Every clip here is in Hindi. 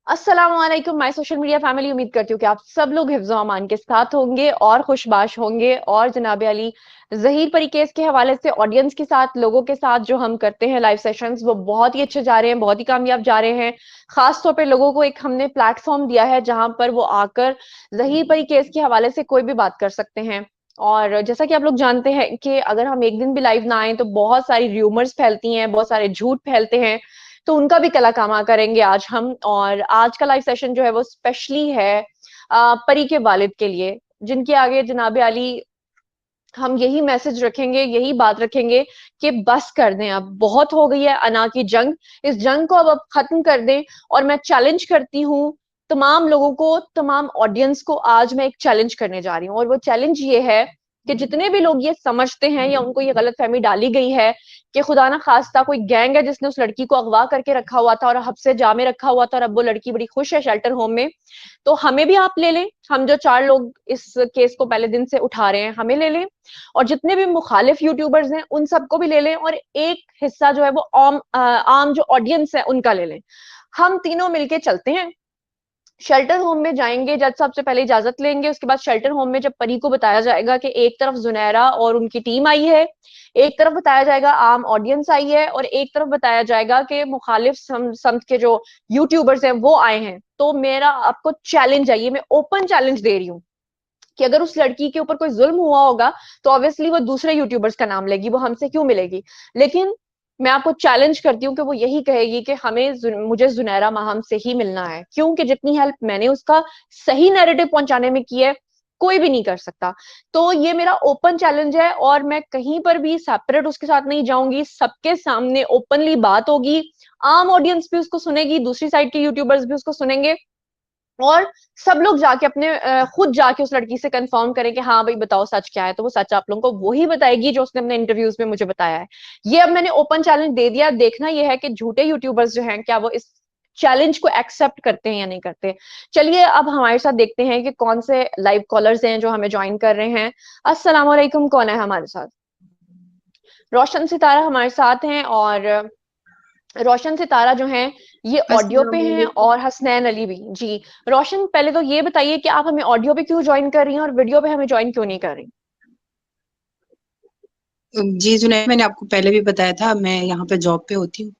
अस्सलामुअलैकुम माय सोशल मीडिया फैमिली। उम्मीद करती हूँ कि आप सब लोग हिफ्ज़ो अमान के साथ होंगे और खुशबाश होंगे। और जनाब अली ज़हीर परी केस के हवाले से ऑडियंस के साथ, लोगों के साथ जो हम करते हैं लाइव सेशंस, वो बहुत ही अच्छे जा रहे हैं, बहुत ही कामयाब जा रहे हैं। खास तौर पे लोगों को एक हमने प्लेटफॉर्म दिया है जहां पर वो आकर ज़हीर परी केस के हवाले से कोई भी बात कर सकते हैं। और जैसा कि आप लोग जानते हैं कि अगर हम एक दिन भी लाइव ना आए तो बहुत सारी र्यूमर्स फैलती हैं, बहुत सारे झूठ फैलते हैं। तो उनका भी कला कामा करेंगे आज हम। और आज का लाइव सेशन जो है वो स्पेशली है परी के वालिद के लिए, जिनके आगे जनाब आली हम यही मैसेज रखेंगे, यही बात रखेंगे कि बस कर दें, अब बहुत हो गई है अना की जंग। इस जंग को अब खत्म कर दें। और मैं चैलेंज करती हूँ तमाम लोगों को, तमाम ऑडियंस को। आज मैं एक चैलेंज करने जा रही हूँ और वो चैलेंज ये है कि जितने भी लोग ये समझते हैं या उनको ये गलतफहमी डाली गई है कि खुदा ना खास्ता कोई गैंग है जिसने उस लड़की को अगवा करके रखा हुआ था और हब्से जामे रखा हुआ था और अब वो लड़की बड़ी खुश है शेल्टर होम में, तो हमें भी आप ले लें। हम जो 4 लोग इस केस को पहले दिन से उठा रहे हैं, हमें ले लें। और जितने भी मुखालिफ यूट्यूबर्स हैं उन सबको भी ले लें और एक हिस्सा जो है वो आम जो ऑडियंस है उनका ले लें। हम तीनों मिलके चलते हैं, शेल्टर होम में जाएंगे, जज साहब से पहले इजाजत लेंगे। उसके बाद शेल्टर होम में जब परी को बताया जाएगा कि एक तरफ जुनैरा और उनकी टीम आई है, एक तरफ बताया जाएगा आम ऑडियंस आई है, और एक तरफ बताया जाएगा कि मुखालिफ समत के जो यूट्यूबर्स हैं वो आए हैं, तो मेरा आपको चैलेंज है, ये मैं ओपन चैलेंज दे रही हूँ कि अगर उस लड़की के ऊपर कोई जुल्म हुआ होगा तो ऑब्वियसली वो दूसरे यूट्यूबर्स का नाम लेगी, वो हमसे क्यों मिलेगी। लेकिन मैं आपको चैलेंज करती हूँ कि वो यही कहेगी कि मुझे जुनैरा माहम से ही मिलना है, क्योंकि जितनी हेल्प मैंने उसका सही नैरेटिव पहुंचाने में की है कोई भी नहीं कर सकता। तो ये मेरा ओपन चैलेंज है और मैं कहीं पर भी सेपरेट उसके साथ नहीं जाऊंगी, सबके सामने ओपनली बात होगी। आम ऑडियंस भी उसको सुनेगी, दूसरी साइड के यूट्यूबर्स भी उसको सुनेंगे, और सब लोग जाके खुद जाके उस लड़की से कंफर्म करें कि हाँ भाई बताओ सच क्या है। तो वो सच आप लोगों को वही बताएगी जो उसने अपने इंटरव्यूज में मुझे बताया है। ये अब मैंने ओपन चैलेंज दे दिया, देखना ये है कि झूठे यूट्यूबर्स जो हैं क्या वो इस चैलेंज को एक्सेप्ट करते हैं या नहीं करते। चलिए अब हमारे साथ देखते हैं कि कौन से लाइव कॉलर्स हैं जो हमें ज्वाइन कर रहे हैं। अस्सलाम वालेकुम, कौन है हमारे साथ? रोशन सितारा हमारे साथ हैं। और रोशन सितारा जो हैं ये ऑडियो पे अस्सलाम हैं, वालेकुम। और हसनैन अली भी जी। रोशन, पहले तो ये बताइए कि आप हमें ऑडियो पे क्यों ज्वाइन कर रही हैं और वीडियो पे हमें ज्वाइन क्यों नहीं कर रही? जी जुनैद, मैंने आपको पहले भी बताया था, मैं यहाँ पे जॉब पे होती हूँ।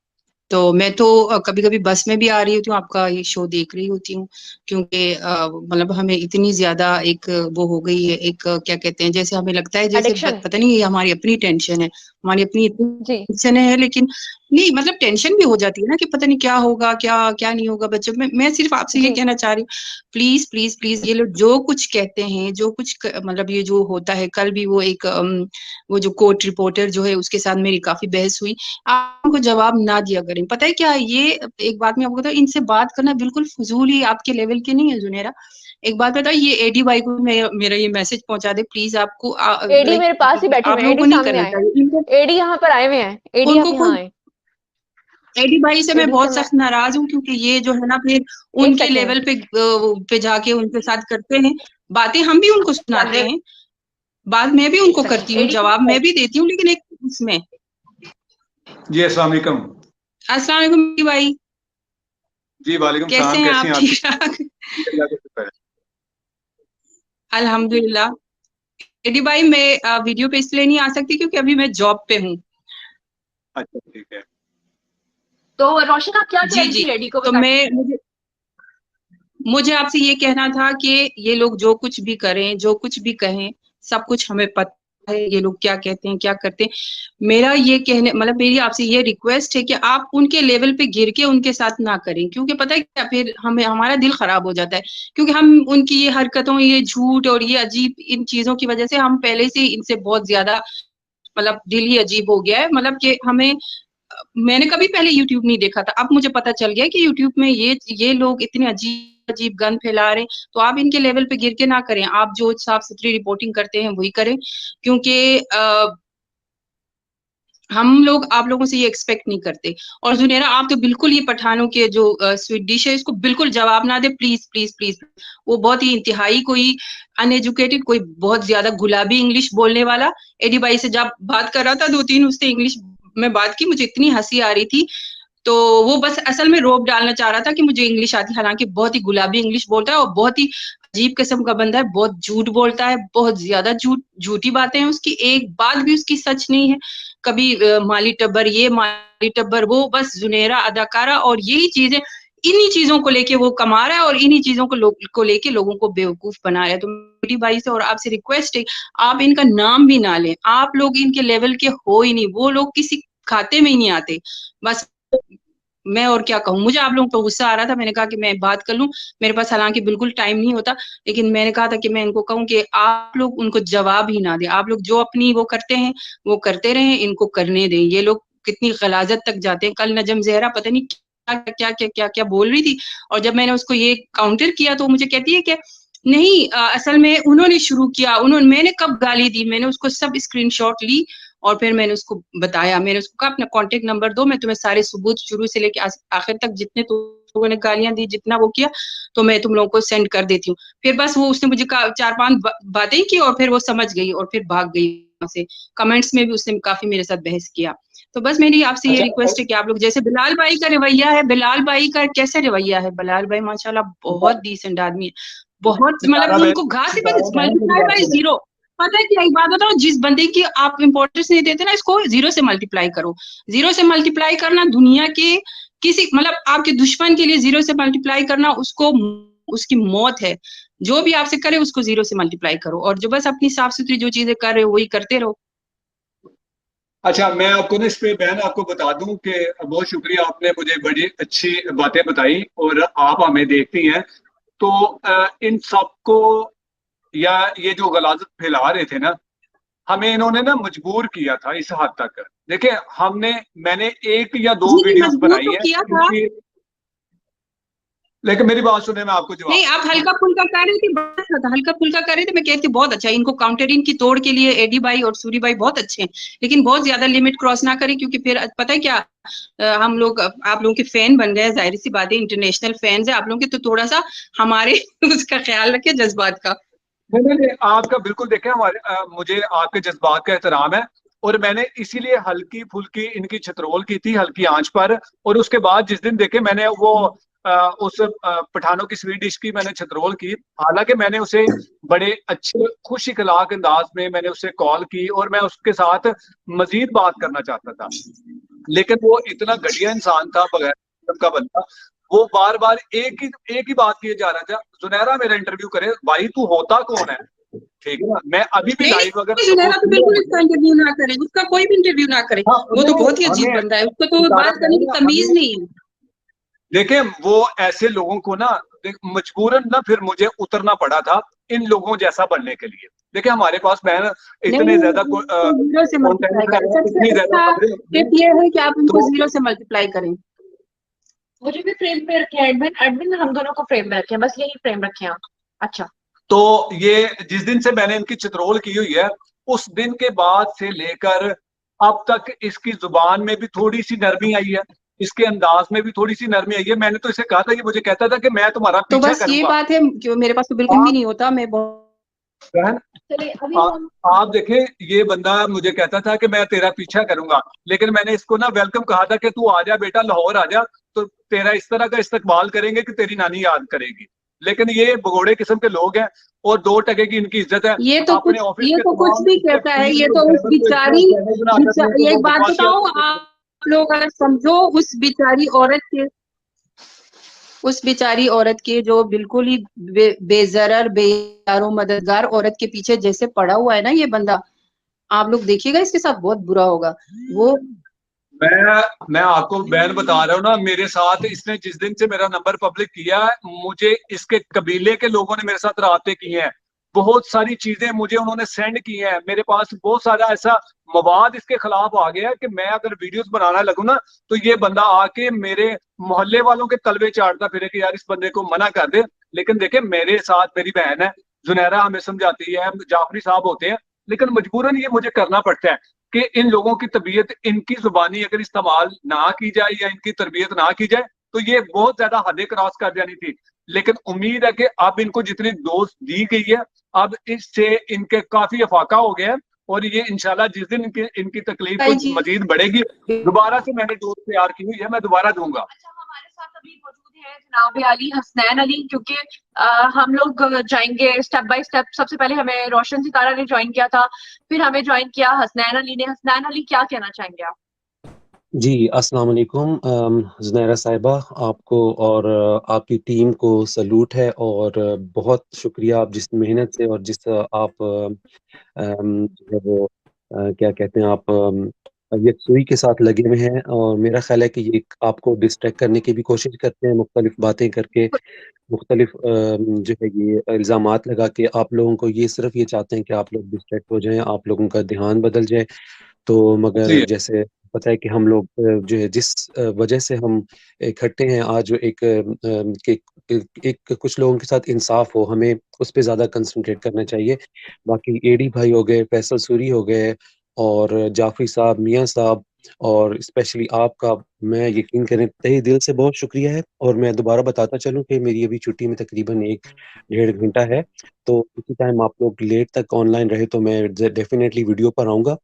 तो मैं तो कभी कभी बस में भी आ रही होती हूँ, आपका ये शो देख रही होती हूँ। क्योंकि मतलब हमें इतनी ज्यादा एक वो हो गई है, एक क्या कहते हैं, जैसे हमें लगता है जैसे एडिक्शन। पता नहीं, ये हमारी अपनी टेंशन है, हमारी अपनी इतनी जी। टेंशन है। लेकिन नहीं, मतलब टेंशन भी हो जाती है ना कि पता नहीं क्या होगा, क्या क्या नहीं होगा बच्चों में। मैं सिर्फ आपसे ये जी। कहना चाह रही हूँ, प्लीज प्लीज प्लीज, ये लोग जो कुछ कहते हैं, जो कुछ मतलब ये जो होता है, कल भी वो एक वो जो कोर्ट रिपोर्टर जो है उसके साथ मेरी काफी बहस हुई। आप उनको जवाब ना दिया करें। पता है क्या, ये एक बात मैं आपको बताऊं, इनसे बात करना बिल्कुल फजूल ही, आपके लेवल के नहीं है जुनेरा। एक बात बताओ, ये एडी भाई को मेरा ये मैसेज पहुंचा दे प्लीज। आपको एडी मेरे पास ही लाइक बैठे हुए आप हैं, लोगों एडी को नहीं सामने करना आए। चाहिए इनको। एडी यहाँ पर आए हुए हैं, एडी आप उनको यहाँ आए। एडी भाई से मैं एडी से बहुत मैं सख्त नाराज हूँ, क्योंकि ये जो है ना, फिर एक उनके सेकेंड। लेवल पे जाके उनके साथ करते हैं बातें, हम भी उनको सुनाते हैं, बात मैं भी एक उनको सेकेंड करती हूँ, एडी। जवाब मैं भी देती हूँ, लेकिन एक उसमें। जी अस्सलाम वालेकुम। अस्सलाम वालेकुम भाई। जी वालेकुम कैसे सलाम, हैं कैसी आप? हैं आप? ठीक ठाक? अल्लाह का शुक्र है। अल्हम्दुलिल्लाह। एडी भाई, मैं वीडियो पे इसलिए नहीं आ सकती क्योंकि अभी मैं जॉब पे हूँ। अच्छा ठीक है। तो रोशन आप क्या कह जी रही जी। थी एडी को तो बता? मुझे मुझे आपसे ये कहना था कि ये लोग जो कुछ भी करें, जो कुछ भी कहें, सब कुछ हमें पता है ये लोग क्या कहते हैं, क्या करते हैं। मेरा ये कहने मतलब मेरी आपसे ये रिक्वेस्ट है कि आप उनके लेवल पे गिर के उनके साथ ना करें, क्योंकि पता है क्या, फिर हमें हमारा दिल खराब हो जाता है। क्योंकि हम उनकी ये हरकतों, ये झूठ और ये अजीब इन चीजों की वजह से हम पहले से इनसे बहुत ज्यादा, मतलब दिल ही अजीब हो गया है। मतलब कि हमें, मैंने कभी पहले यूट्यूब नहीं देखा था, अब मुझे पता चल गया कि यूट्यूब में ये लोग इतने अजीब अजीब गन फैला रहे हैं। तो आप इनके लेवल पे गिर के ना करें, आप जो साफ सुथरी रिपोर्टिंग करते हैं वही करें। क्योंकि हम लोग आप लोगों से ये एक्सपेक्ट नहीं करते। और जुनेरा, आप तो बिल्कुल ये पठानों के जो स्वीट डिश है इसको बिल्कुल जवाब ना दे, प्लीज प्लीज प्लीज। वो बहुत ही इंतहाई कोई अनएजुकेटेड, कोई बहुत ज्यादा गुलाबी इंग्लिश बोलने वाला एडी भाई से जब बात कर रहा था, 2-3 उससे इंग्लिश में बात की, मुझे इतनी हंसी आ रही थी तो वो बस असल में रोब डालना चाह रहा था कि मुझे इंग्लिश आती, हालांकि बहुत ही गुलाबी इंग्लिश बोलता है और बहुत ही अजीब किस्म का बंदा है, बहुत झूठ बोलता है, बहुत ज्यादा झूठी बातें हैं उसकी, एक बात भी उसकी सच नहीं है। कभी माली टब्बर ये, माली टब्बर वो, बस जुनेरा अदाकारा, और यही चीजें, इन्हीं चीजों को लेके वो कमा रहा है और इन्हीं चीजों को लेके लोगों को बेवकूफ बना रहा है। तो मेरी भाई से और आपसे रिक्वेस्ट है, आप इनका नाम भी ना लें, आप लोग इनके लेवल के हो ही नहीं, वो लोग किसी खाते में ही नहीं आते। बस मैं और क्या कहूँ, मुझे आप लोगों पर गुस्सा आ रहा था, मैंने कहा कि मैं बात कर लूं, मेरे पास हालांकि बिल्कुल टाइम नहीं होता, लेकिन मैंने कहा था कि मैं इनको कहूँ कि आप लोग उनको जवाब ही ना दें, आप लोग जो अपनी वो करते हैं वो करते रहें, इनको करने दें। ये लोग कितनी गलाजत तक जाते हैं। कल नजम जहरा पता नहीं क्या क्या क्या क्या क्या बोल रही थी, और जब मैंने उसको ये काउंटर किया तो मुझे कहती है कि नहीं, असल में उन्होंने शुरू किया, मैंने कब गाली दी, मैंने उसको सब स्क्रीनशॉट ली और फिर मैंने उसको बताया, मैंने उसको कहा अपना कांटेक्ट नंबर दो, मैं तुम्हें सारे सबूत शुरू से लेके आखिर तक जितने तुम लोगों ने गालियां दी, जितना वो किया, तो मैं तुम लोगों को सेंड कर देती हूँ। फिर बस वो उसने मुझे 4-5 बातें की और फिर वो समझ गई और फिर भाग गई वहां से। कमेंट्स में भी उसने काफी मेरे साथ बहस किया। तो बस मेरी आपसे ये रिक्वेस्ट है कि आप लोग, जैसे बिलाल भाई का रवैया है, बिलाल भाई का कैसे रवैया है, बिलाल भाई माशाल्लाह बहुत डिसेंट आदमी है, बहुत मतलब उनको घास से बस मल्टीप्लाई बाय जीरो। पता है क्या, एक बात बताओ, जिस बंदे की आप इम्पोर्टेंस नहीं देते ना, इसको जीरो से मल्टीप्लाई करो। जीरो से मल्टीप्लाई करना दुनिया के किसी, मतलब आपके दुश्मन के लिए जीरो से मल्टीप्लाई करना उसको, उसकी मौत है। जो भी आपसे करे उसको जीरो से मल्टीप्लाई करो, और जो बस अपनी साफ सुथरी जो चीजें कर रहे हो वही करते रहो। अच्छा, मैं आपको ना इस पे बहन आपको बता दूं कि बहुत शुक्रिया, आपने मुझे बड़ी अच्छी बातें बताई और आप हमें देखती हैं। तो इन सबको, या ये जो गलाजत फैला रहे थे ना, हमें इन्होंने ना मजबूर किया था इस हद तक। देखिए, मैंने एक या दो जी जी, वीडियोस मजबूर बनाई तो है किया था। इनकी, लेकिन मेरी बात सुने, मैं आपको जवाब नहीं, आप हल्का फुल्का कर रहे थे, बहुत अच्छा था, हल्का फुल्का कर रहे थे, मैं कहती बहुत अच्छा है। इनको काउंटरिंग की तोड़ के लिए एडी भाई और सूरी भाई बहुत अच्छे हैं, लेकिन बहुत ज्यादा लिमिट क्रॉस ना करें, क्योंकि फिर पता है क्या, हम लोग आप लोगों के फैन बन गए, जाहिर सी बात है, इंटरनेशनल फैंस है आप लोगों के, तो थोड़ा सा हमारे उसका ख्याल रखे, जज्बात का। नहीं नहीं नहीं, आपका बिल्कुल, देखें हमारे मुझे आपके जज्बात का एहतराम है, और मैंने इसीलिए हल्की फुल्की इनकी छतरोल की थी, हल्की आंच पर। और उसके बाद जिस दिन देखे मैंने वो उस पठानों की स्वीट डिश की मैंने छतरोल की, हालांकि मैंने उसे बड़े अच्छे खुश इखलाक अंदाज में मैंने उसे कॉल की और मैं उसके साथ मजीद बात करना चाहता था, लेकिन वो इतना घटिया इंसान था, बगैर मतलब का बंदा। वो बार बार एक ही बात किए जा रहा था, जुनैरा मेरा इंटरव्यू करे, भाई तू होता कौन है? ठीक है ना, मैं अभी भी नहीं लाइव अगर नहीं, जुनैरा तो बिल्कुल इसका इंटरव्यू ना करे, उसका कोई भी इंटरव्यू ना करे, हाँ, वो तो नहीं, बहुत ही अजीब हमें बंदा है, उसको तो इशारा बात करने की करें, तमीज हमें नहीं है। देखें, वो ऐसे लोगों को ना मजबूरन ना फिर मुझे उतरना पड़ा था इन लोगों जैसा बनने के लिए। देखिए, हमारे पास बहन इतने नहीं, ज्यादा तो जीरो से मल्टीप्लाई कंटेंट करें, है, सबसे इतनी ज्यादा अच्छा खबरें होती टिप हैं। ये है कि आप उनको तो जीरो से मल्टीप्लाई करें। मुझे भी फ्रेम पे रखे एडमिन, एडमिन हम दोनों को फ्रेम पे रखे, बस यही फ्रेम रखे आप। अच्छा, तो ये जिस दिन से मैंने इनकी चित्रोल की हुई है, उस दिन के बाद से लेकर अब तक इसकी जुबान में भी थोड़ी सी नरमी आई है, इसके अंदाज में भी थोड़ी सी नरमी आई है। मैंने तो इसे कहा था, ये मुझे कहता था कि मैं तुम्हारा तो पीछा बस ये करूंगा। बात है कि मेरे पास तो बिल्कुल भी आप नहीं होता, मैं बहुत बहन, चलिए अभी आ, हम आप देखें, ये बंदा मुझे कहता था कि मैं तेरा पीछा करूंगा, लेकिन मैंने इसको ना वेलकम कहा था कि तू आ जा बेटा, लाहौर आ जा, तो तेरा इस तरह का इस्तकबाल करेंगे कि तेरी नानी याद करेगी। लेकिन ये भगोड़े किस्म के लोग हैं, और 2 टके की इनकी इज्जत है। अपने ऑफिस ये के तो कुछ तमाम भी इसके कहता है, टीम ये और तो उस ड्राइवर को इतना बिचारी चैनल बना कर ये वो एक बात बकवासियत बताओ, करते थे। आप लोग अगर समझो उस बेचारी औरत के जो बिल्कुल ही बेजरर बेयारो मददगार औरत के पीछे जैसे पड़ा हुआ है ना ये बंदा, आप लोग देखिएगा इसके साथ बहुत बुरा होगा वो। मैं आपको बहन बता रहा हूँ ना, मेरे साथ इसने जिस दिन से मेरा नंबर पब्लिक किया है, मुझे इसके कबीले के लोगों ने मेरे साथ राब्ते किए हैं, बहुत सारी चीजें मुझे उन्होंने सेंड की हैं। मेरे पास बहुत सारा ऐसा मवाद इसके खिलाफ आ गया है कि मैं अगर वीडियोस बनाना लगूँ ना, तो ये बंदा आके मेरे मोहल्ले वालों के तलवे चाटता फिरे कि यार इस बंदे को मना कर दे। लेकिन देखे, मेरे साथ मेरी बहन है जुनैरा, हमें समझाती है, जाफरी साहब होते हैं, लेकिन मजबूरन ये मुझे करना पड़ता है कि इन लोगों की तबीयत, इनकी जुबानी अगर इस्तेमाल ना की जाए या इनकी तरबियत ना की जाए, तो ये बहुत ज्यादा हदें क्रॉस कर जानी थी। लेकिन उम्मीद है कि अब इनको जितनी डोज दी गई है, अब इससे इनके काफी अफाका हो गया है, और ये इंशाल्लाह जिस दिन इनकी तकलीफ भाई कुछ जी। मजीद बढ़ेगी, दोबारा से मैंने डोज तैयार की हुई है, मैं दोबारा दूंगा। अच्छा, हमारे साथ अभी मौजूद है जनाब अली हसनैन अली, क्योंकि हम लोग जाएंगे स्टेप बाय स्टेप। सबसे पहले हमें रोशन सितारा ने ज्वाइन किया था, फिर हमें ज्वाइन किया हसनैन अली ने। हसनैन अली, क्या कहना चाहेंगे आप? जी, अस्सलाम वालेकुम ज़ुनैरा साहिबा, आपको और आपकी टीम को सैल्यूट है और बहुत शुक्रिया आप जिस मेहनत से और जिस आप जो है वो क्या कहते हैं आप यकसुई के साथ लगे हुए हैं और मेरा ख़्याल है कि ये आपको डिस्ट्रैक्ट करने की भी कोशिश करते हैं, मुख्तलिफ़ बातें करके, मुख्तलिफ़ जो है ये इल्ज़ामात लगा के आप लोगों को ये सिर्फ़ ये चाहते हैं कि आप लोग डिस्ट्रैक्ट हो जाएँ, आप लोगों का ध्यान बदल जाए। तो मगर जी जैसे पता है कि हम लोग जो है जिस वजह से हम इकट्ठे हैं आज जो एक कि एक कुछ लोगों के साथ इंसाफ हो, हमें उस पे ज़्यादा कंसंट्रेट करना चाहिए। बाकी एडी भाई हो गए, फैसल सूरी हो गए और जाफ़री साहब, मियाँ साहब और स्पेशली आपका मैं यकीन करें तहे दिल से बहुत शुक्रिया है और मैं दोबारा बताता चलूँ कि मेरी अभी छुट्टी में तकरीबन 1 डेढ़ घंटा है। तो उसी टाइम आप लोग लेट तक ऑनलाइन रहे तो मैं डेफ़िनेटली वीडियो पर आऊँगा।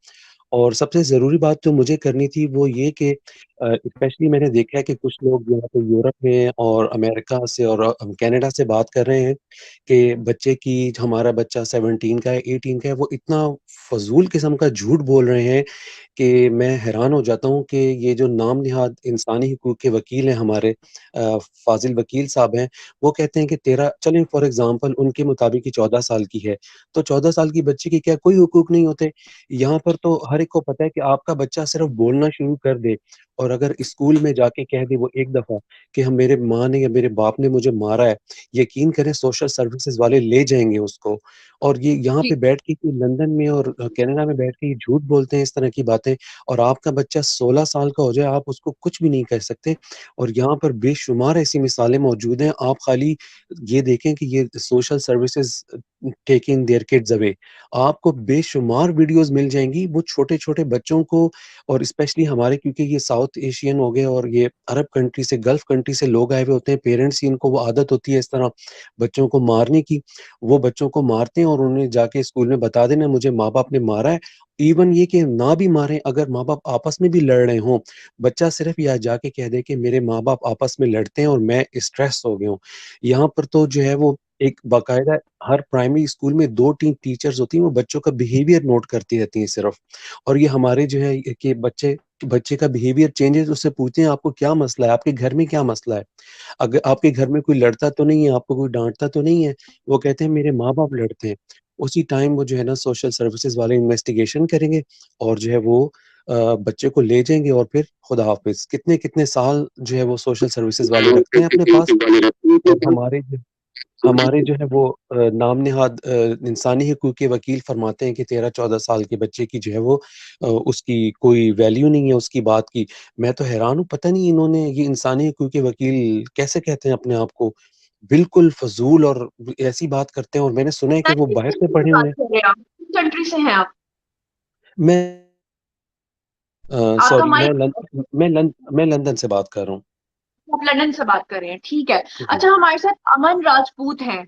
और सबसे ज़रूरी बात जो मुझे करनी थी वो ये कि स्पेशली मैंने देखा है कि कुछ लोग यहाँ पे यूरोप में और अमेरिका से और कनाडा से बात कर रहे हैं कि बच्चे की हमारा बच्चा 17 का है, 18 का है, वो इतना फ़ज़ूल किस्म का झूठ बोल रहे हैं कि मैं हैरान हो जाता हूँ कि ये जो नाम निहाद इंसानी हकूक़ के वकील हैं हमारे फ़ाज़िल वकील साहब हैं, वो कहते हैं कि तेरा चलें फॉर एग्ज़ाम्पल उनके मुताबिक ही 14 साल की है, तो 14 साल की बच्ची के क्या कोई हुकूक नहीं होते? यहाँ पर तो हर एक को पता है कि आपका बच्चा सिर्फ बोलना शुरू कर दे और अगर स्कूल में जाके कह दे वो एक दफ़ा कि हम मेरे माँ ने या मेरे बाप ने मुझे मारा है, यकीन करें सोशल सर्विसेज़ वाले ले जाएँगे उसको। और ये यहाँ जी। पे बैठ के कि लंदन में और कनाडा में बैठ के ये झूठ बोलते हैं इस तरह की बातें और आपका बच्चा 16 साल का हो जाए, आप उसको कुछ भी नहीं कह सकते और यहाँ पर बेशुमार ऐसी मिसालें मौजूद हैं। आप खाली ये देखें कि ये social services taking their kids away. आपको बेशुमार वीडियोज़ मिल जाएँगी, वो छोटे-छोटे बच्चों को और स्पेशली हमारे क्योंकि ये साउथ एशियन हो गए और ये अरब कंट्री से, गल्फ कंट्री से लोग आए हुए होते हैं, पेरेंट्स की इनको वो आदत होती है इस तरह बच्चों को मारने की। वो बच्चों को मारते हैं और उन्हें जाके स्कूल में बता देना मुझे माँ-बाप ने मारा है। इवन ये कि ना भी मारें, अगर माँ-बाप आपस में भी लड़ रहे हों, बच्चा सिर्फ़ यहाँ जाके कह दे कि मेरे माँ-बाप आपस में लड़ते हैं और मैं स्ट्रेस हो गया हूँ। यहाँ पर तो जो है वो एक बाकायदा हर प्राइमरी स्कूल में 2-3 टीचर्स होती हैं, वो बच्चों का बिहेवियर नोट करती रहती हैं सिर्फ़। और ये हमारे जो है कि बच्चे बच्चे का बिहेवियर चेंज है तो उससे पूछते हैं आपको क्या मसला है? आपके घर में क्या मसला है? अगर आपके घर में कोई लड़ता तो नहीं है, आपको कोई डाँटता तो नहीं है? वो कहते हैं मेरे माँ-बाप लड़ते हैं। उसी टाइम वो जो है ना सोशल सर्विसेज़ वाले इन्वेस्टिगेशन करेंगे और जो है वो बच्चे को ले जाएँगे और फिर खुदा हाफ़िज़। कितने-कितने साल जो है वो सोशल सर्विसेज़ वाले रखते हैं अपने पास और हमारे जो है वो नाम नेहाद इंसानी हकूक़ के वकील फरमाते हैं कि 13-14 साल के बच्चे की जो है वो उसकी कोई वैल्यू नहीं है उसकी बात की। मैं तो हैरान हूँ, पता नहीं इन्होंने ये इंसानी हकूक़ के वकील कैसे कहते हैं अपने आप को? बिल्कुल फ़ज़ूल और ऐसी बात करते हैं और मैंने सुना है कि वो किस बाहर से कंट्री से पढ़े हुए बात हैं। कर रहे हैं आप? किस कंट्री से हैं आप? मैं आपका सॉरी माइक, मैं लंदन से बात कर रहा हूँ। आप लंदन से बात कर रहे हैं, ठीक है। जी। अच्छा, हमारे साथ अमन राजपूत हैं।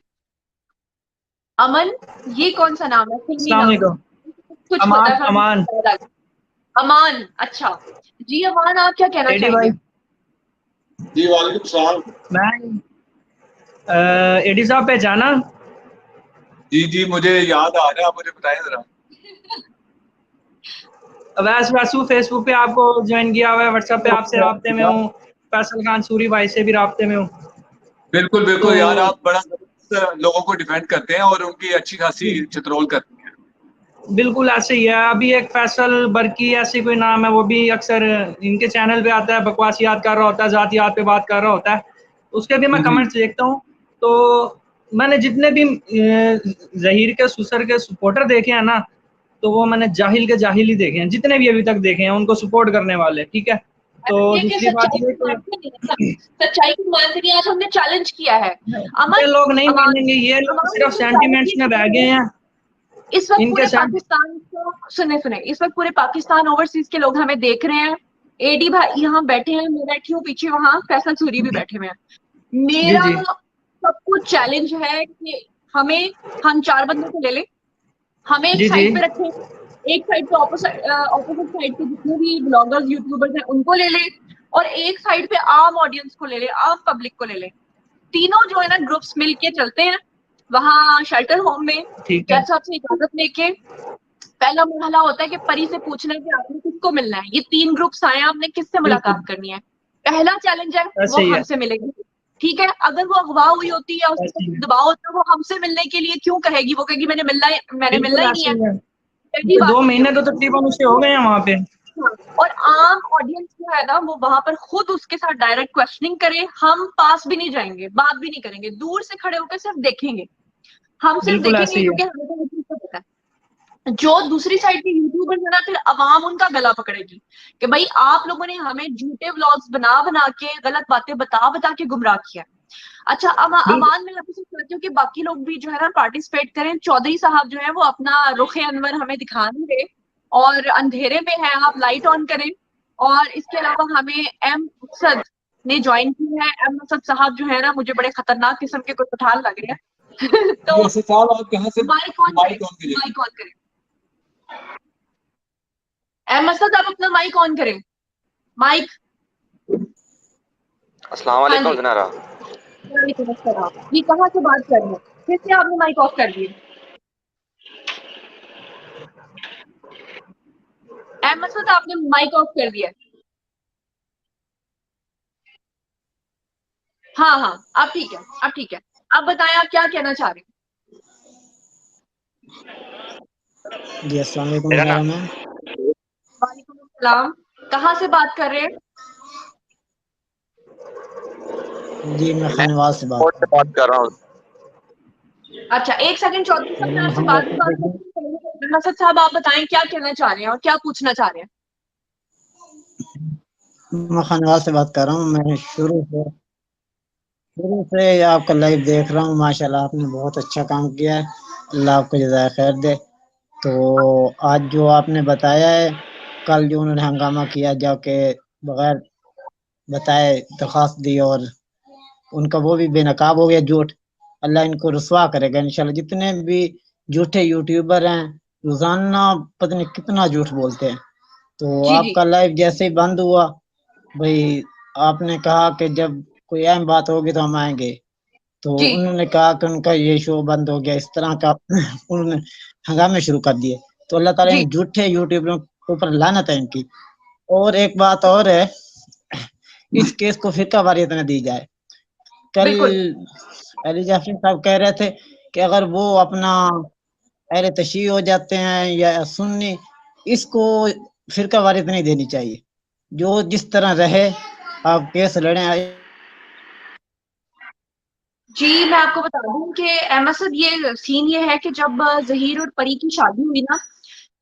अमन, ये कौन सा नाम है? फिल्मी अस्सलाम नाम है। वालेकुम। कुछ पता अमान है? अमान अमान, अच्छा। जी अमान, आप क्या कहना एडी चाहेंगे? भाई, जी वालेकुम सलाम। मैं एडी साहब पहचाना? जी मुझे याद आ रहा है, आप मुझे बताएं जरा। अवैस वासु फेसबुक पे आपको ज्वाइन किया हुआ है, व्हाट्सएप पे आपसे राब्ते में हूँ, फैसल खान सूरी भाई से भी राब्ते में हूँ। बिल्कुल तो बिल्कुल यार, आप बड़ा जबरदस्त लोगों को डिफेंड करते हैं और उनकी अच्छी खासी चित्रोल करते हैं। बिल्कुल ऐसे ही है। अभी एक फैसल बरकी ऐसी कोई नाम है, वो भी अक्सर इनके चैनल पे आता है, बकवासियात कर रहा होता है, जातियात पे बात कर रहा होता है, उसके भी मैं कमेंट्स देखता हूँ। तो मैंने जितने भी ज़हीर के सुसर के सपोर्टर देखे हैं ना, तो वो मैंने जाहिल के जाहिल ही देखे हैं, जितने भी अभी तक देखे हैं उनको सपोर्ट करने वाले, ठीक है। तो ये कि दूसरी बात सच्चाई ये को मानते नहीं है ना, सच्चाई को मानते नहीं। आज हमने चैलेंज किया है। ये लोग नहीं अमान, मानेंगे, ये लोग अमान, सिर्फ हमने सेंटिमेंट्स में बह गए हैं। इस वक्त इनके पूरे साथ पाकिस्तान को सुने, इस वक्त पूरे पाकिस्तान ओवरसीज के लोग हमें देख रहे हैं। एडी भाई यहाँ बैठे हैं, मैं बैठी हूँ पीछे, वहां फैसल सूरी भी बैठे हुए हैं। जी मेरा जी सब कुछ चैलेंज है कि हम 4 बंदों को ले लें, हमें एक जी जी साइड पे रखें एक साइड पे ऑपोजिट साइड पे जितने भी ब्लॉगर्स यूट्यूबर्स हैं उनको ले ले, और एक साइड पे आम ऑडियंस को ले ले, आम पब्लिक को ले ले। तीनों जो है ना ग्रुप्स मिलके चलते हैं वहां शेल्टर होम में, ठीक है। जज साहब से इजाजत लेके। पहला मरहला होता है कि परी से पूछना है कि आपने किसको मिलना है। ये 3 ग्रुप्स आए हैं, आपने किससे मुलाकात करनी है। पहला चैलेंज है वो ऐसे ही है। हमसे मिलेगी, ठीक है। अगर वो अगवा हुई होती है, उसके ऐसे ही ऊपर है। दबाव होता है, वो हमसे मिलने के लिए क्यों कहेगी? वो कहेगी मैंने मिलना बिल्कुल ही नहीं ऐसे है। ही है। पहली बात 2 तो ये महीने तो होगी। तकरीबन उसके हो गए हैं वहाँ पे। हाँ, और आम ऑडियंस जो है ना वो वहां पर खुद उसके साथ डायरेक्ट क्वेश्चनिंग करे। हम पास भी नहीं जाएंगे, बात भी नहीं करेंगे, दूर से खड़े होकर सिर्फ देखेंगे। हम सिर्फ बिल्कुल ऐसे देखेंगे ही है। क्योंकि हमें तो ये चीज़ का पता है। जो दूसरी साइड के यूट्यूबर्स है ना, फिर अवाम उनका गला पकड़ेगी कि भाई आप लोगों ने हमें झूठे व्लॉग्स बना बना के, गलत बातें बता बता के गुमराह किया। अच्छा बिल्कुल। अमान, मैं आपसे चाहती हूँ कि बाकी लोग भी जो है ना पार्टिसिपेट करें। चौधरी साहब जो है वो अपना रुखे अनवर हमें दिखा नहीं रहे और अंधेरे में है, आप लाइट ऑन करें। और इसके अलावा हमें एम असद ने ज्वाइन की है। एम असद साहब जो है ना मुझे बड़े खतरनाक किस्म के कुछ पठान लग रहे हैं। तो ये साहब आप कहाँ से माइक ऑन माइक करें, ऑन कीजिए। माइक ऑन करें। एम असद आप अपना माइक ऑन करें, माइक। अस्सलाम हाँ वालेकुम जी, ज़नारा। वालेकुम अस्सलाम। ये कहाँ से बात कर रहे हैं? फिर से आपने माइक ऑफ कर दिए। एम असद आपने माइक ऑफ कर दिया। हाँ हाँ, अब ठीक है, अब ठीक है। अब बताएं आप क्या कहना चाह रहे हैं। जी अस्सलाम वालेकुम मेरा ज़नारा नाम मैम। वालेकुम अस्सलाम। कहाँ से बात कर रहे हैं? जी मैं मैं खानेवाल से बात कोर्ट से बात कर रहा हूँ। अच्छा एक सेकंड, चौधरी साहब मैं मैम आपसे हम बाद में बात करती हूँ। मसद साहब आप बताएं क्या कहना चाह रहे हैं और क्या पूछना चाह रहे हैं। मैं खानेवाल से बात कर रहा हूँ। मैं शुरू से आपका लाइव देख रहा हूँ। माशाल्लाह आपने बहुत अच्छा काम किया है, अल्लाह आपको जज़ाय खैर दे। तो आज जो आपने बताया है, कल जो उन्होंने हंगामा किया जाके बगैर बताए दरख्वास्त दी और उनका वो भी बेनकाब हो गया झूठ। अल्लाह इनको रुसवा करेगा इंशाल्लाह। जितने भी झूठे यूट्यूबर हैं रोजाना पता नहीं कितना झूठ बोलते हैं। तो जी जी आपका लाइव जैसे ही बंद हुआ, भाई आपने कहा कि जब कोई अहम बात होगी तो हम आएंगे। तो जी उन्होंने कहा कि उनका ये शो बंद हो गया, इस तरह का उन्होंने हंगामे शुरू कर दिए। तो अल्लाह ताला जी इन झूठे यूट्यूबरों के ऊपर लानत है इनकी। और एक बात और है, इस केस को फिरका वारियत न दी जाए। कल बिल्कुल अली जाफरी साहब कह रहे थे कि अगर वो अपना अहले तशय्युअ हो जाते हैं या सुन्नी, इसको फिरका वारियत नहीं देनी चाहिए। जो जिस तरह रहे आप केस लड़े। जी, मैं आपको बता दूं कि अहमद ये सीन ये है कि जब जहीर और परी की शादी हुई ना,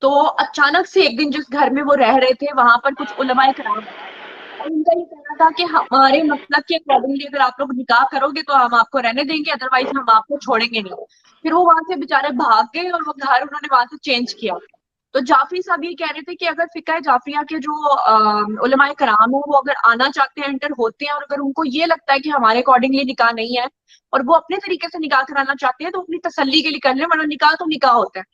तो अचानक से एक दिन जिस घर में वो रह रहे थे वहां पर कुछ उलमाए कराम आए और उनका ये कहना था कि हमारे मसलक के अकॉर्डिंगली अगर आप लोग निकाह करोगे तो हम आपको रहने देंगे, अदरवाइज हम आपको छोड़ेंगे नहीं। फिर वो वहां से बेचारे भाग गए और वो घर उन्होंने वहां से चेंज किया। तो जाफरी साहब ये कह रहे थे कि अगर फिका जाफरिया के जो उलमाए कराम है वो अगर आना चाहते हैं, एंटर होते हैं, और अगर उनको ये लगता है कि हमारे अकॉर्डिंगली निकाह नहीं है और वो अपने तरीके से निकाह कराना चाहते हैं तो अपनी तसल्ली के लिए कर ले, वरना निकाह तो निकाह होता है।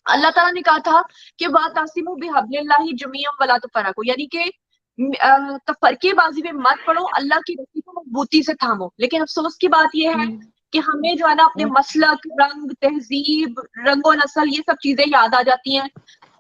अल्लाह ताला ने कहा था कि वातासिमु बिहब्लिल्लाहि जमीअन वला तफरकू, यानी कि तफरकेबाजी में मत पड़ो, अल्लाह की रस्सी को मजबूती से थामो। लेकिन अफसोस की बात यह है कि हमें जो है ना अपने मसलक, रंग, तहजीब, रंगो नस्ल, ये सब चीजें याद आ जाती हैं।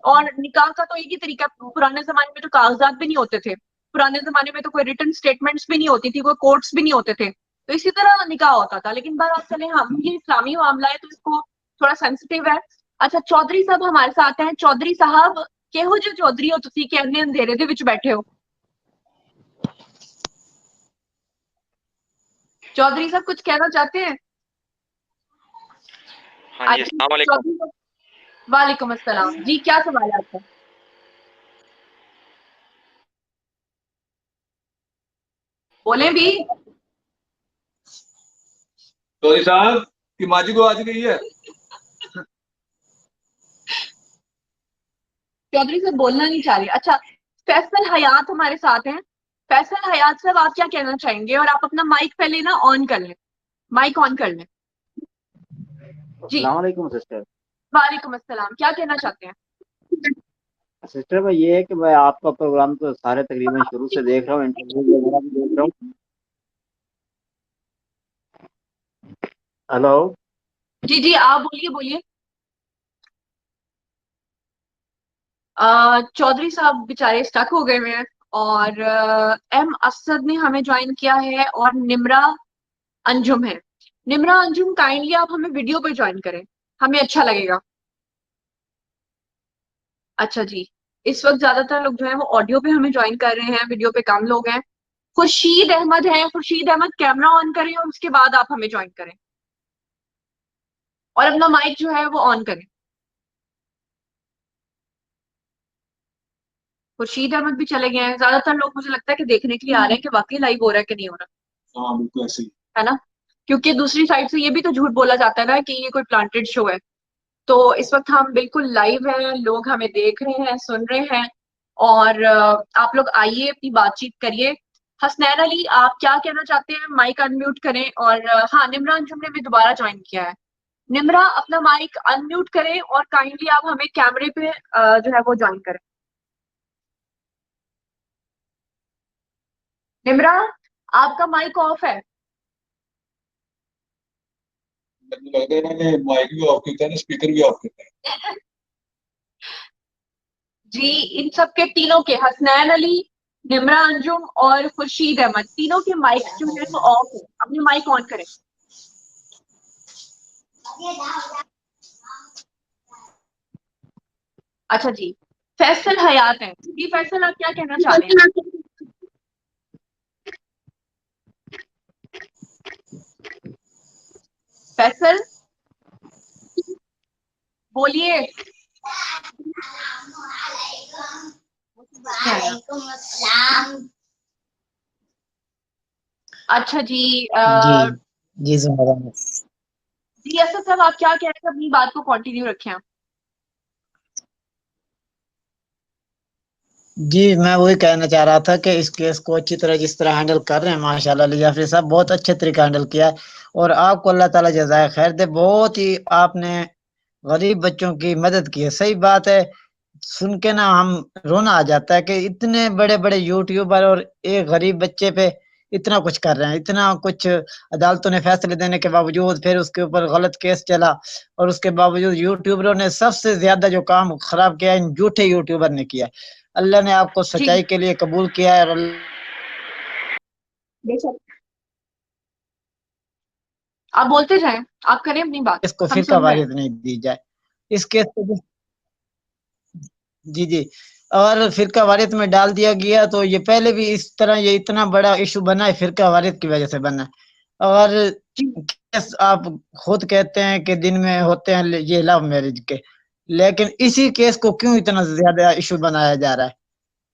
और निकाह का तो एक ही तरीका, पुराने जमाने में तो कागजात भी नहीं होते थे, पुराने जमाने में तो कोई रिटन स्टेटमेंट्स भी नहीं होती थी, कोई कोर्ट्स भी नहीं होते थे, तो इसी तरह निकाह होता था। लेकिन बहरहाल चले, हम ये इस्लामी मामला है तो इसको थोड़ा सेंसिटिव है। अच्छा चौधरी साहब हमारे साथ हैं। चौधरी साहब केहो जो चौधरी हो तुसी कि इन्ने अंधेरे दे विच बैठे हो? चौधरी साहब कुछ कहना चाहते हैं? हाँ जी, अस्सलाम वालेकुम। चौधरी साहब वालेकुम अस्सलाम जी, क्या सवाल है आपका? बोले भी। चौधरी साहब की माजी को आज गई है। चौधरी साहब बोलना नहीं चाह रही। अच्छा फैसल हयात हमारे साथ हैं। फैसल हयात साहब आप क्या कहना चाहेंगे? और आप अपना माइक पहले ना ऑन कर लें, माइक ऑन कर लें जी। अस्सलाम वालेकुम सिस्टर। वालेकुम अस्सलाम, क्या कहना चाहते हैं? सिस्टर भाई ये है कि मैं आपका प्रोग्राम तो सारे तकरीबन शुरू से देख रहा हूँ, इंटरव्यू वगैरह भी देख रहा हूँ। हेलो। जी जी, आप बोलिए बोलिए। चौधरी साहब बेचारे स्टक हो गए हुए हैं, और एम असद ने हमें ज्वाइन किया है, और निम्रा अंजुम है। निम्रा अंजुम, काइंडली आप हमें वीडियो पे ज्वाइन करें, हमें अच्छा लगेगा। अच्छा जी। इस वक्त ज्यादातर लोग जो है वो ऑडियो पे हमें ज्वाइन कर रहे हैं, वीडियो पे कम लोग हैं। खुर्शीद अहमद है, खुर्शीद अहमद कैमरा ऑन करें और उसके बाद आप हमें ज्वाइन करें, और अपना माइक जो है वो ऑन करें। खुर्शीद अहमद भी चले गए हैं। ज्यादातर लोग मुझे लगता है कि देखने के लिए आ रहे हैं कि वाकई लाइव हो रहा है कि नहीं हो रहा। हाँ बिल्कुल ऐसे ही। है ना? क्योंकि दूसरी साइड से ये भी तो झूठ बोला जाता है ना कि ये कोई प्लांटेड शो है। तो इस वक्त हम बिल्कुल लाइव हैं, लोग हमें देख रहे हैं, सुन रहे हैं, और आप लोग आइए, अपनी बातचीत करिए। हसनैन अली, आप क्या कहना चाहते हैं? माइक अनम्यूट करें। और हाँ, निम्रा अंजुम ने भी दोबारा ज्वाइन किया है। निम्रा, अपना माइक अनम्यूट करें और काइंडली आप हमें कैमरे पे जो है वो ज्वाइन करें। निम्रा, आपका माइक ऑफ है। मुझे लगता है इन्होंने माइक भी ऑफ किया है, स्पीकर भी ऑफ किया है। जी, इन सब के तीनों के, हसनैन अली, निम्रा अंजुम और खुर्शीद अहमद, तीनों के माइक जो है वो ऑफ है। अपने माइक ऑन करें। अच्छा जी। फैसल हयात है जी। फैसल, आप क्या कहना चाह रहे हैं? फैसल, बोलिए। अच्छा जी। जी जी ज़ुहरा। जी असद साहब, आप क्या कह रहे थे? अपनी बात को कंटिन्यू रखें आप। जी मैं वही कहना चाह रहा था कि इस केस को अच्छी तरह जिस तरह हैंडल कर रहे हैं माशाल्लाह अली जाफरी साहब, बहुत अच्छे तरीके हैंडल किया है। और आपको अल्लाह ताला जज़ाए खैर दे, बहुत ही आपने गरीब बच्चों की मदद की है। सही बात है, सुन के ना हम रोना आ जाता है कि इतने बड़े बड़े यूट्यूबर और एक गरीब बच्चे पे इतना कुछ कर रहे हैं, इतना कुछ अदालतों ने फैसले देने के बावजूद फिर उसके ऊपर गलत केस चला, और उसके बावजूद यूट्यूबरों ने सबसे ज्यादा जो काम खराब किया इन झूठे यूट्यूबर ने किया है। अल्लाह ने आपको जी, सच्चाई के लिए कबूल किया है, और बेशक आप बोलते जाएं, आप करें अपनी बात, इसको हम फिरका सुन रहे हैं। वारियत नहीं दी जाए। इस केस को जी, जी। और फ़िरका वारियत में डाल दिया गया तो ये पहले भी इस तरह ये इतना बड़ा इश्यू बना है, फ़िरका वारियत की वज़ह से बना है। और जी केस आप खुद कहते हैं कि दिन में होते हैं ये लव मैरिज के, लेकिन इसी केस को क्यों इतना ज़्यादा इश्यू बनाया जा रहा है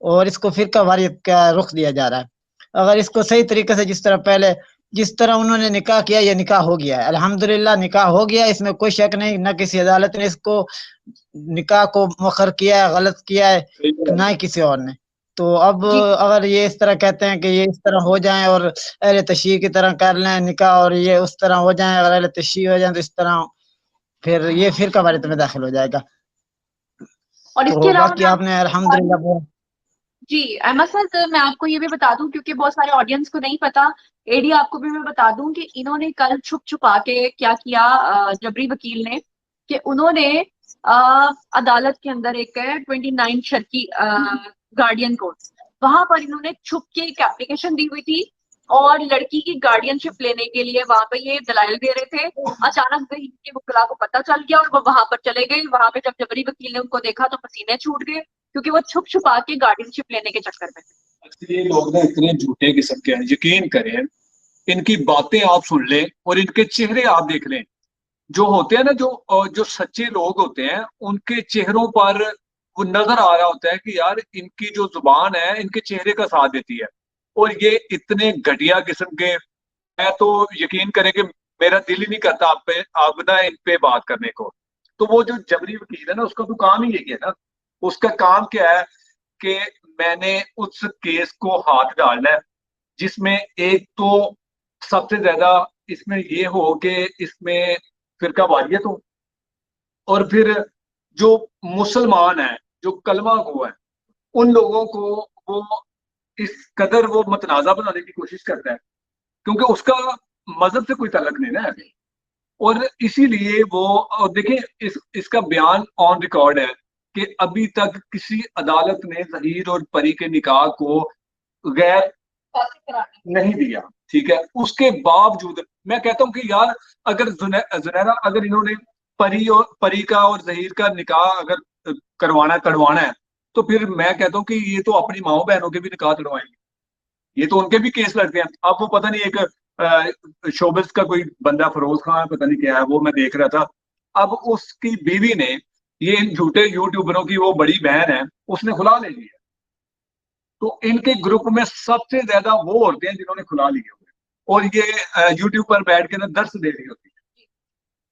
और इसको फ़िरका वारियत का रुख दिया जा रहा है? अगर इसको सही तरीके से जिस तरह उन्होंने निकाह किया, ये निकाह हो गया है। अल्हम्दुलिल्लाह निकाह हो गया, इसमें कोई शक नहीं, ना किसी अदालत ने इसको निकाह को मुअख्खर किया है, गलत किया है, ना ही किसी और ने। तो अब जी। अगर ये इस तरह कहते हैं कि ये इस तरह हो जाएँ और अहले तशय्युह की तरह कर लें निकाह, और ये उस तरह हो जाएँ, अगर अहले तशय्युह हो जाएँ तो इस तरह फिर ये फ़िरका वारियत में दाखिल हो जाएगा। और इसके तो अलावा बाकी मैं आपको आपने बता दूं, अल्हम्दुलिल्लाह बहुत जी अहमद सर, मैं आपको ये भी बता दूं क्योंकि बहुत सारे ऑडियंस को नहीं पता। एडी, आपको भी मैं बता दूं कि इन्होंने कल छुप छुपा के क्या किया, जबरी वकील ने, कि उन्होंने अदालत के अंदर एक 29 शर्की गार्डियन कोर्ट, वहां पर इन्होंने छुप के एक एप्लीकेशन दी हुई थी, और लड़की की गार्डियनशिप लेने के लिए वहां पे ये दलाइल दे रहे थे। अचानक से इनके वकीला को पता चल गया और वो वहां पर चले गए। वहां पे जब जबरी वकील ने उनको देखा तो पसीने छूट गए, क्योंकि वो छुप छुपा के गार्डियनशिप लेने के चक्कर में थे। अच्छा, ये लोग ना इतने झूठे किस्म के हैं, यकीन करें, इनकी बातें आप सुन लें और इनके चेहरे आप देख लें। जो होते हैं ना, जो सच्चे लोग होते हैं, उनके चेहरों पर वो नजर आ रहा होता है कि यार इनकी जो जुबान है इनके चेहरे का साथ देती है। और ये इतने घटिया किस्म के, मैं तो यकीन करें कि मेरा दिल ही नहीं करता आप ना इन पे बात करने को। तो वो जो जबरी वकील है ना, उसका तो काम ही यही है ना। उसका काम क्या है कि मैंने उस केस को हाथ डालना है जिसमें एक तो सबसे ज्यादा इसमें ये हो कि इसमें फिरका वारियत हो, और फिर जो मुसलमान है जो कलमा गो है, उन लोगों को वो इस कदर वो मतनाजा बनाने की कोशिश करता है, क्योंकि उसका मजहब से कोई ताल्लुक नहीं ना। और इसीलिए वो, और देखिए इसका बयान ऑन रिकॉर्ड है कि अभी तक किसी अदालत ने ज़हीर और परी के निकाह को गैर नहीं दिया, ठीक है। उसके बावजूद मैं कहता हूँ कि यार अगर जुनैरा अगर इन्होंने परी का और ज़हीर का निकाह अगर करवाना तड़वाना है, तो फिर मैं कहता हूँ कि ये तो अपनी माओ बहनों के भी निकाह तड़वाएंगे, ये तो उनके भी केस लड़ते हैं। अब वो पता नहीं एक शोबिस का कोई बंदा फरोज खान पता नहीं क्या है, वो मैं देख रहा था, अब उसकी बीवी ने ये इन झूठे यूट्यूबरों की वो बड़ी बहन है, उसने खुला ले लिया। तो इनके ग्रुप में सबसे ज्यादा वो औरतें हैं जिन्होंने खुला लिए हुए, और ये यूट्यूब पर बैठ के ना दर्श दे रही होती है,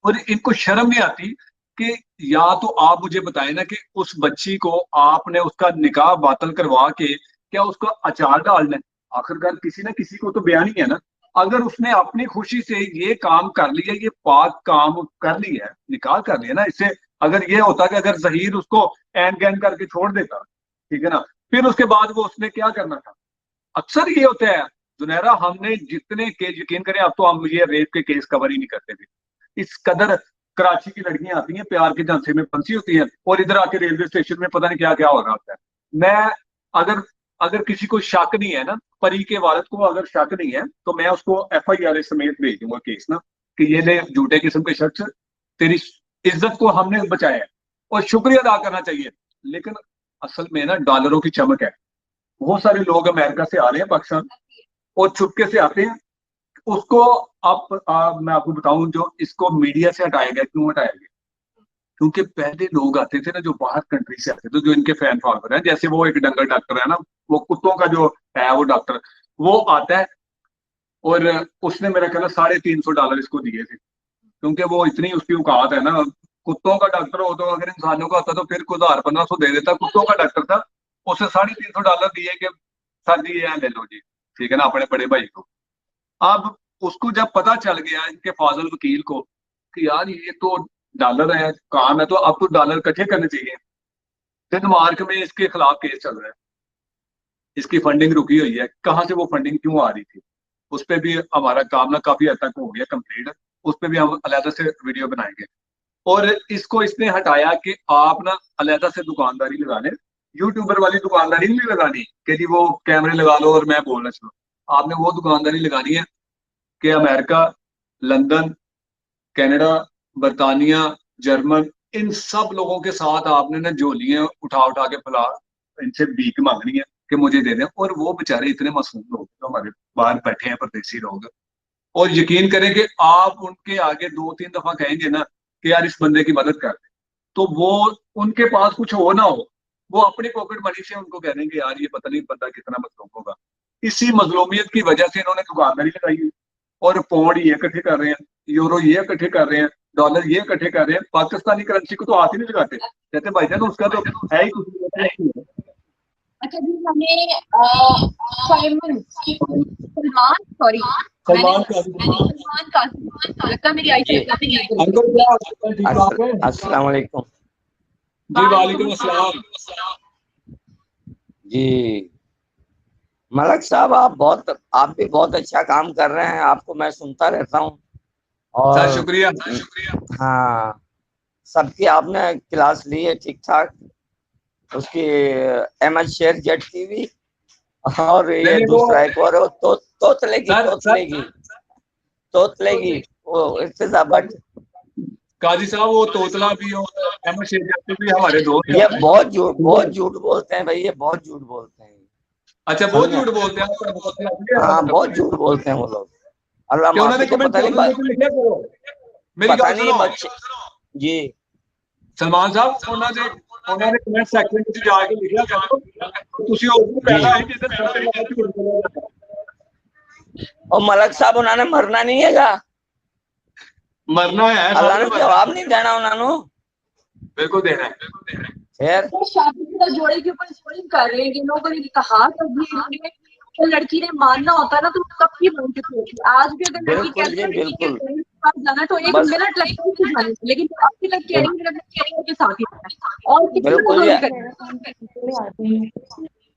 और इनको शर्म नहीं आती कि या तो आप मुझे बताएं ना कि उस बच्ची को आपने उसका निकाह बातिल करवा के क्या उसका अचार डालना है? आखिरकार किसी ना किसी को तो बयान ही है ना। अगर उसने अपनी खुशी से ये काम कर लिया, ये पाक काम कर लिया है, निकाह कर लिया ना, इससे अगर ये होता कि अगर ज़हीर उसको एन गैन करके छोड़ देता, ठीक है ना, फिर उसके बाद वो उसने क्या करना था। अक्सर ये होता है जुनैरा, हमने जितने केस, यकीन करें अब तो हम ये रेप के केस कवर ही नहीं करते थे, इस कदर कराची की लड़कियां आती हैं प्यार के झांसे में फंसी होती हैं, और इधर आके रेलवे स्टेशन में पता नहीं क्या क्या हो रहा होता है। मैं अगर किसी को शक नहीं है ना, परी के वालिद को अगर शक नहीं है, तो मैं उसको FIR समेत भेज दूंगा केस ना, कि ये ले झूठे किस्म के शख्स, तेरी इज्जत को हमने बचाया है और शुक्रिया अदा करना चाहिए। लेकिन असल में ना डॉलरों की चमक है, बहुत सारे लोग अमेरिका से आ रहे हैं पाकिस्तान और चुपके से आते हैं। उसको मैं आपको बताऊं, जो इसको मीडिया से हटाया गया, क्यों हटाया गया? क्योंकि पहले लोग आते थे ना जो बाहर कंट्री से आते थे, जो इनके फैन फॉलोअर हैं, जैसे वो एक डंगर डॉक्टर है ना, वो कुत्तों का जो है वो डॉक्टर, वो आता है और उसने मेरा ख्याल $350 इसको दिए थे, क्योंकि वो इतनी उसकी औकात है ना। कुत्तों का डॉक्टर हो तो अगर इंसानों का होता तो फिर को 1000-1500 दे देता। कुत्तों का डॉक्टर था, उसे $350 दिए कि सर जी ये ले लो जी, ठीक है ना, अपने बड़े भाई को। अब उसको जब पता चल गया इनके फाजल वकील को कि यार ये तो डॉलर है, काम है, तो अब तो डॉलर इकट्ठे करने चाहिए। डेनमार्क में इसके खिलाफ केस चल रहा है, इसकी फंडिंग रुकी हुई है, कहाँ से वो फंडिंग क्यों आ रही थी, उस पर भी हमारा काम ना काफी हद तक हो गया कंप्लीट, उस पर भी हम अलहदा से वीडियो बनाएंगे। और इसको इसने हटाया कि आप ना अलहदा से दुकानदारी लगा लें, यूट्यूबर वाली दुकानदारी नहीं लगानी कि जी वो कैमरे लगा लो और मैं बोलना चलो। आपने वो दुकानदारी लगानी है कि अमेरिका, लंदन, कनाडा, बरतानिया, जर्मन, इन सब लोगों के साथ आपने ना झोलियां उठा उठा के फैला इनसे भीख मांगनी है कि मुझे दे दें। और वो बेचारे इतने मासूम लोग जो हमारे बाहर बैठे हैं, परदेसी लोग, और यकीन करें कि आप उनके आगे 2-3 दफा कहेंगे ना कि यार इस बंदे की मदद कर दे, तो वो उनके पास कुछ हो ना हो, वो अपनी पॉकेट मनी से उनको कह देंगे यार ये पता नहीं बंदा कितना मजलूम होगा। इसी मजलूमियत की वजह से इन्होंने दुकानदारी लगाई है और पौंड ये इकट्ठे कर रहे हैं, यूरो ये इकट्ठे कर रहे हैं, डॉलर ये इकट्ठे कर रहे हैं, पाकिस्तानी करेंसी को तो हाथ ही नहीं लगाते, कहते भाईजान उसका तो है ही कुछ नहीं। अच्छा जी, हमें सलमान कासिम लगता मेरी आई अस्सलाम वालेकुम जी। वालेकुम अस्सलाम जी। मलक साहब आप भी बहुत अच्छा काम कर रहे हैं, आपको मैं सुनता रहता हूँ और शुक्रिया। हाँ, सबकी आपने क्लास ली है ठीक ठाक, उसकी अहमद शेर जेट की भी, और ये दूसरा एक और तोतलेगी वो इर्तिजा भट्ट। काजी साहब वो तोतला भी और अहमद शेर जेट भी हमारे दोस्त हैं। ये बहुत झूठ बोलते हैं भाई, ये बहुत झूठ बोलते हैं। अच्छा, बहुत झूठ बोलते हैं? हाँ, बहुत झूठ बोलते हैं वो लोग। अल्लाह माफी को पता नहीं बच्चे जी। सलमान साहब उन्होंने कमेंट सेक्शन में जाके लिखा करो ਤੁਸੀਂ ਉਹ ਪਹਿਲਾਂ ਹੀ ਜਿੱਦਾਂ। और मलक साहब उन्होंने मरना नहीं हैगा, मरना है, अल्लाह ने जवाब नहीं देना उन्होंने, बिल्कुल देना है। फिर शादीशुदा जोड़े के ऊपर स्ट्रीम कर रहे हैं, ये लोगों ने कहा तो लड़की ने मानना होता है ना तो कब की बोल चुकी होती। आज भी अगर लड़की बिल्कुल जी बिल्कुल साथ जाना तो एक बस मिनट लगता है उसको जाने में, लेकिन आपके तक केयरिंग के साथ ही रहना है और किसी को बिल्कुल नहीं ये करना।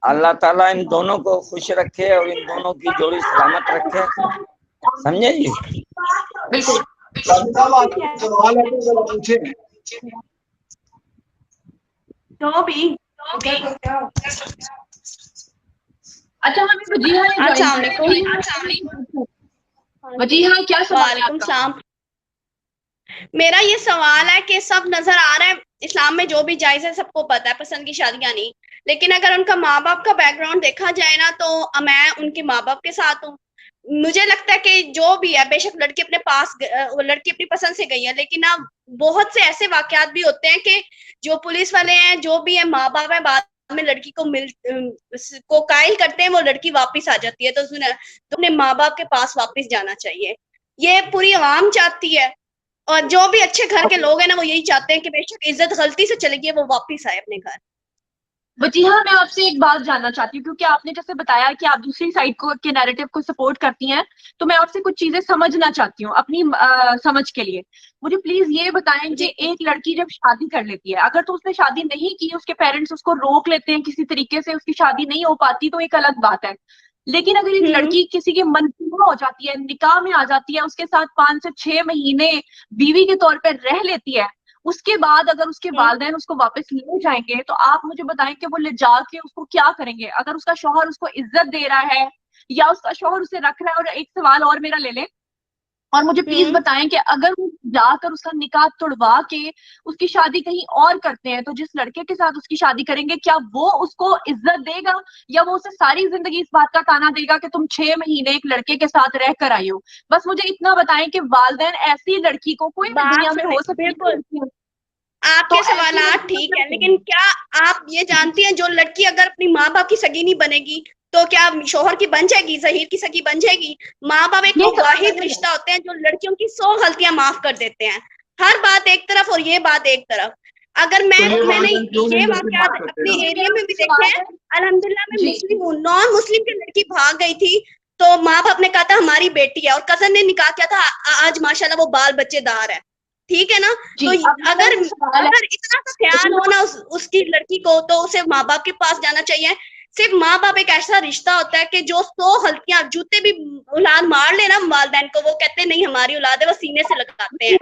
अल्लाह ताला इन दोनों को खुश रखे और इन दोनों की जोड़ी सलामत रखे, समझे जी। बिल्कुल। काजी साहब आपको सवाल है तो जरा पूछें। तो भी अच्छा हमें वजीहा ने अस्सलाम वालेकुम। वजीहा क्या सवाल है वालेकुम आपका? सलाम। मेरा ये सवाल है कि सब नजर आ रहा है इस्लाम में जो भी जायज है सबको पता है, पसंद की शादियां नहीं, लेकिन अगर उनका माँ बाप का बैकग्राउंड देखा जाए ना तो मैं उनके माँ बाप के साथ हूँ। मुझे लगता है कि जो भी है बेशक लड़की अपने पास लड़की अपनी पसंद से गई है, लेकिन ना बहुत से ऐसे वाकयात भी होते हैं कि जो पुलिस वाले हैं जो भी है माँ बाप है बाद में लड़की को कायल करते हैं, वो लड़की वापस आ जाती है, तो अपने माँ बाप के पास वापस जाना चाहिए। ये पूरी आवाम चाहती है और जो भी अच्छे घर के लोग हैं ना वो यही चाहते हैं कि बेशक इज्जत गलती से चली गई वो वापस आए अपने घर। वजीहा मैं आपसे एक बात जानना चाहती हूँ, क्योंकि आपने जैसे बताया कि आप दूसरी साइड को के नैरेटिव को सपोर्ट करती हैं, तो मैं आपसे कुछ चीजें समझना चाहती हूँ अपनी समझ के लिए। मुझे प्लीज ये बताएं कि एक लड़की जब शादी कर लेती है, अगर तो उसने शादी नहीं की, उसके पेरेंट्स उसको रोक लेते हैं किसी तरीके से, उसकी शादी नहीं हो पाती तो एक अलग बात है, लेकिन अगर एक लड़की किसी की मंजूर हो जाती है, निकाह में आ जाती है, उसके साथ 5 से 6 महीने बीवी के तौर पर रह लेती है, उसके बाद अगर उसके वालिदैन उसको वापस ले जाएंगे, तो आप मुझे बताएं कि वो ले जाके उसको क्या करेंगे? अगर उसका शौहर उसको इज्जत दे रहा है या उसका शौहर उसे रख रहा है। और एक सवाल और मेरा ले लें और मुझे प्लीज बताएं कि अगर वो जाकर उसका निकाह तोड़वा के उसकी शादी कहीं और करते हैं, तो जिस लड़के के साथ उसकी शादी करेंगे क्या वो उसको इज्जत देगा या वो उसे सारी जिंदगी इस बात का ताना देगा कि तुम 6 महीने एक लड़के के साथ रह कर आई हो? बस मुझे इतना बताएं कि वालिदैन ऐसी लड़की को, कोई भी दुनिया में हो सकती है, आपके सवालात ठीक है, लेकिन क्या आप ये जानती हैं जो लड़की अगर अपनी माँ बाप की सगी नहीं बनेगी तो क्या शोहर की बन जाएगी, जहीर की सगी बन जाएगी? माँ बाप एक वाहिद रिश्ता होते हैं जो लड़कियों की 100 गलतियां माफ कर देते हैं। हर बात एक तरफ और ये बात एक तरफ। अगर मैंने ये वाकयात अपने एरिया में भी देखे हैं, अल्हम्दुलिल्लाह मैं मुस्लिम हूँ, नॉन मुस्लिम की लड़की भाग गई थी तो माँ बाप ने कहा था हमारी बेटी है, और कजन ने निकाह किया था, आज माशाल्लाह वो बाल बच्चेदार है, ठीक है ना। तो अगर इतना सा ख्याल हो ना उसकी लड़की को, तो उसे माँ बाप के पास जाना चाहिए। सिर्फ माँ बाप एक ऐसा रिश्ता होता है कि जो 100 हल्कियां जूते भी औलाद मार लेना वालिदैन को, वो कहते नहीं हमारी औलाद है, वो सीने से लगाते हैं।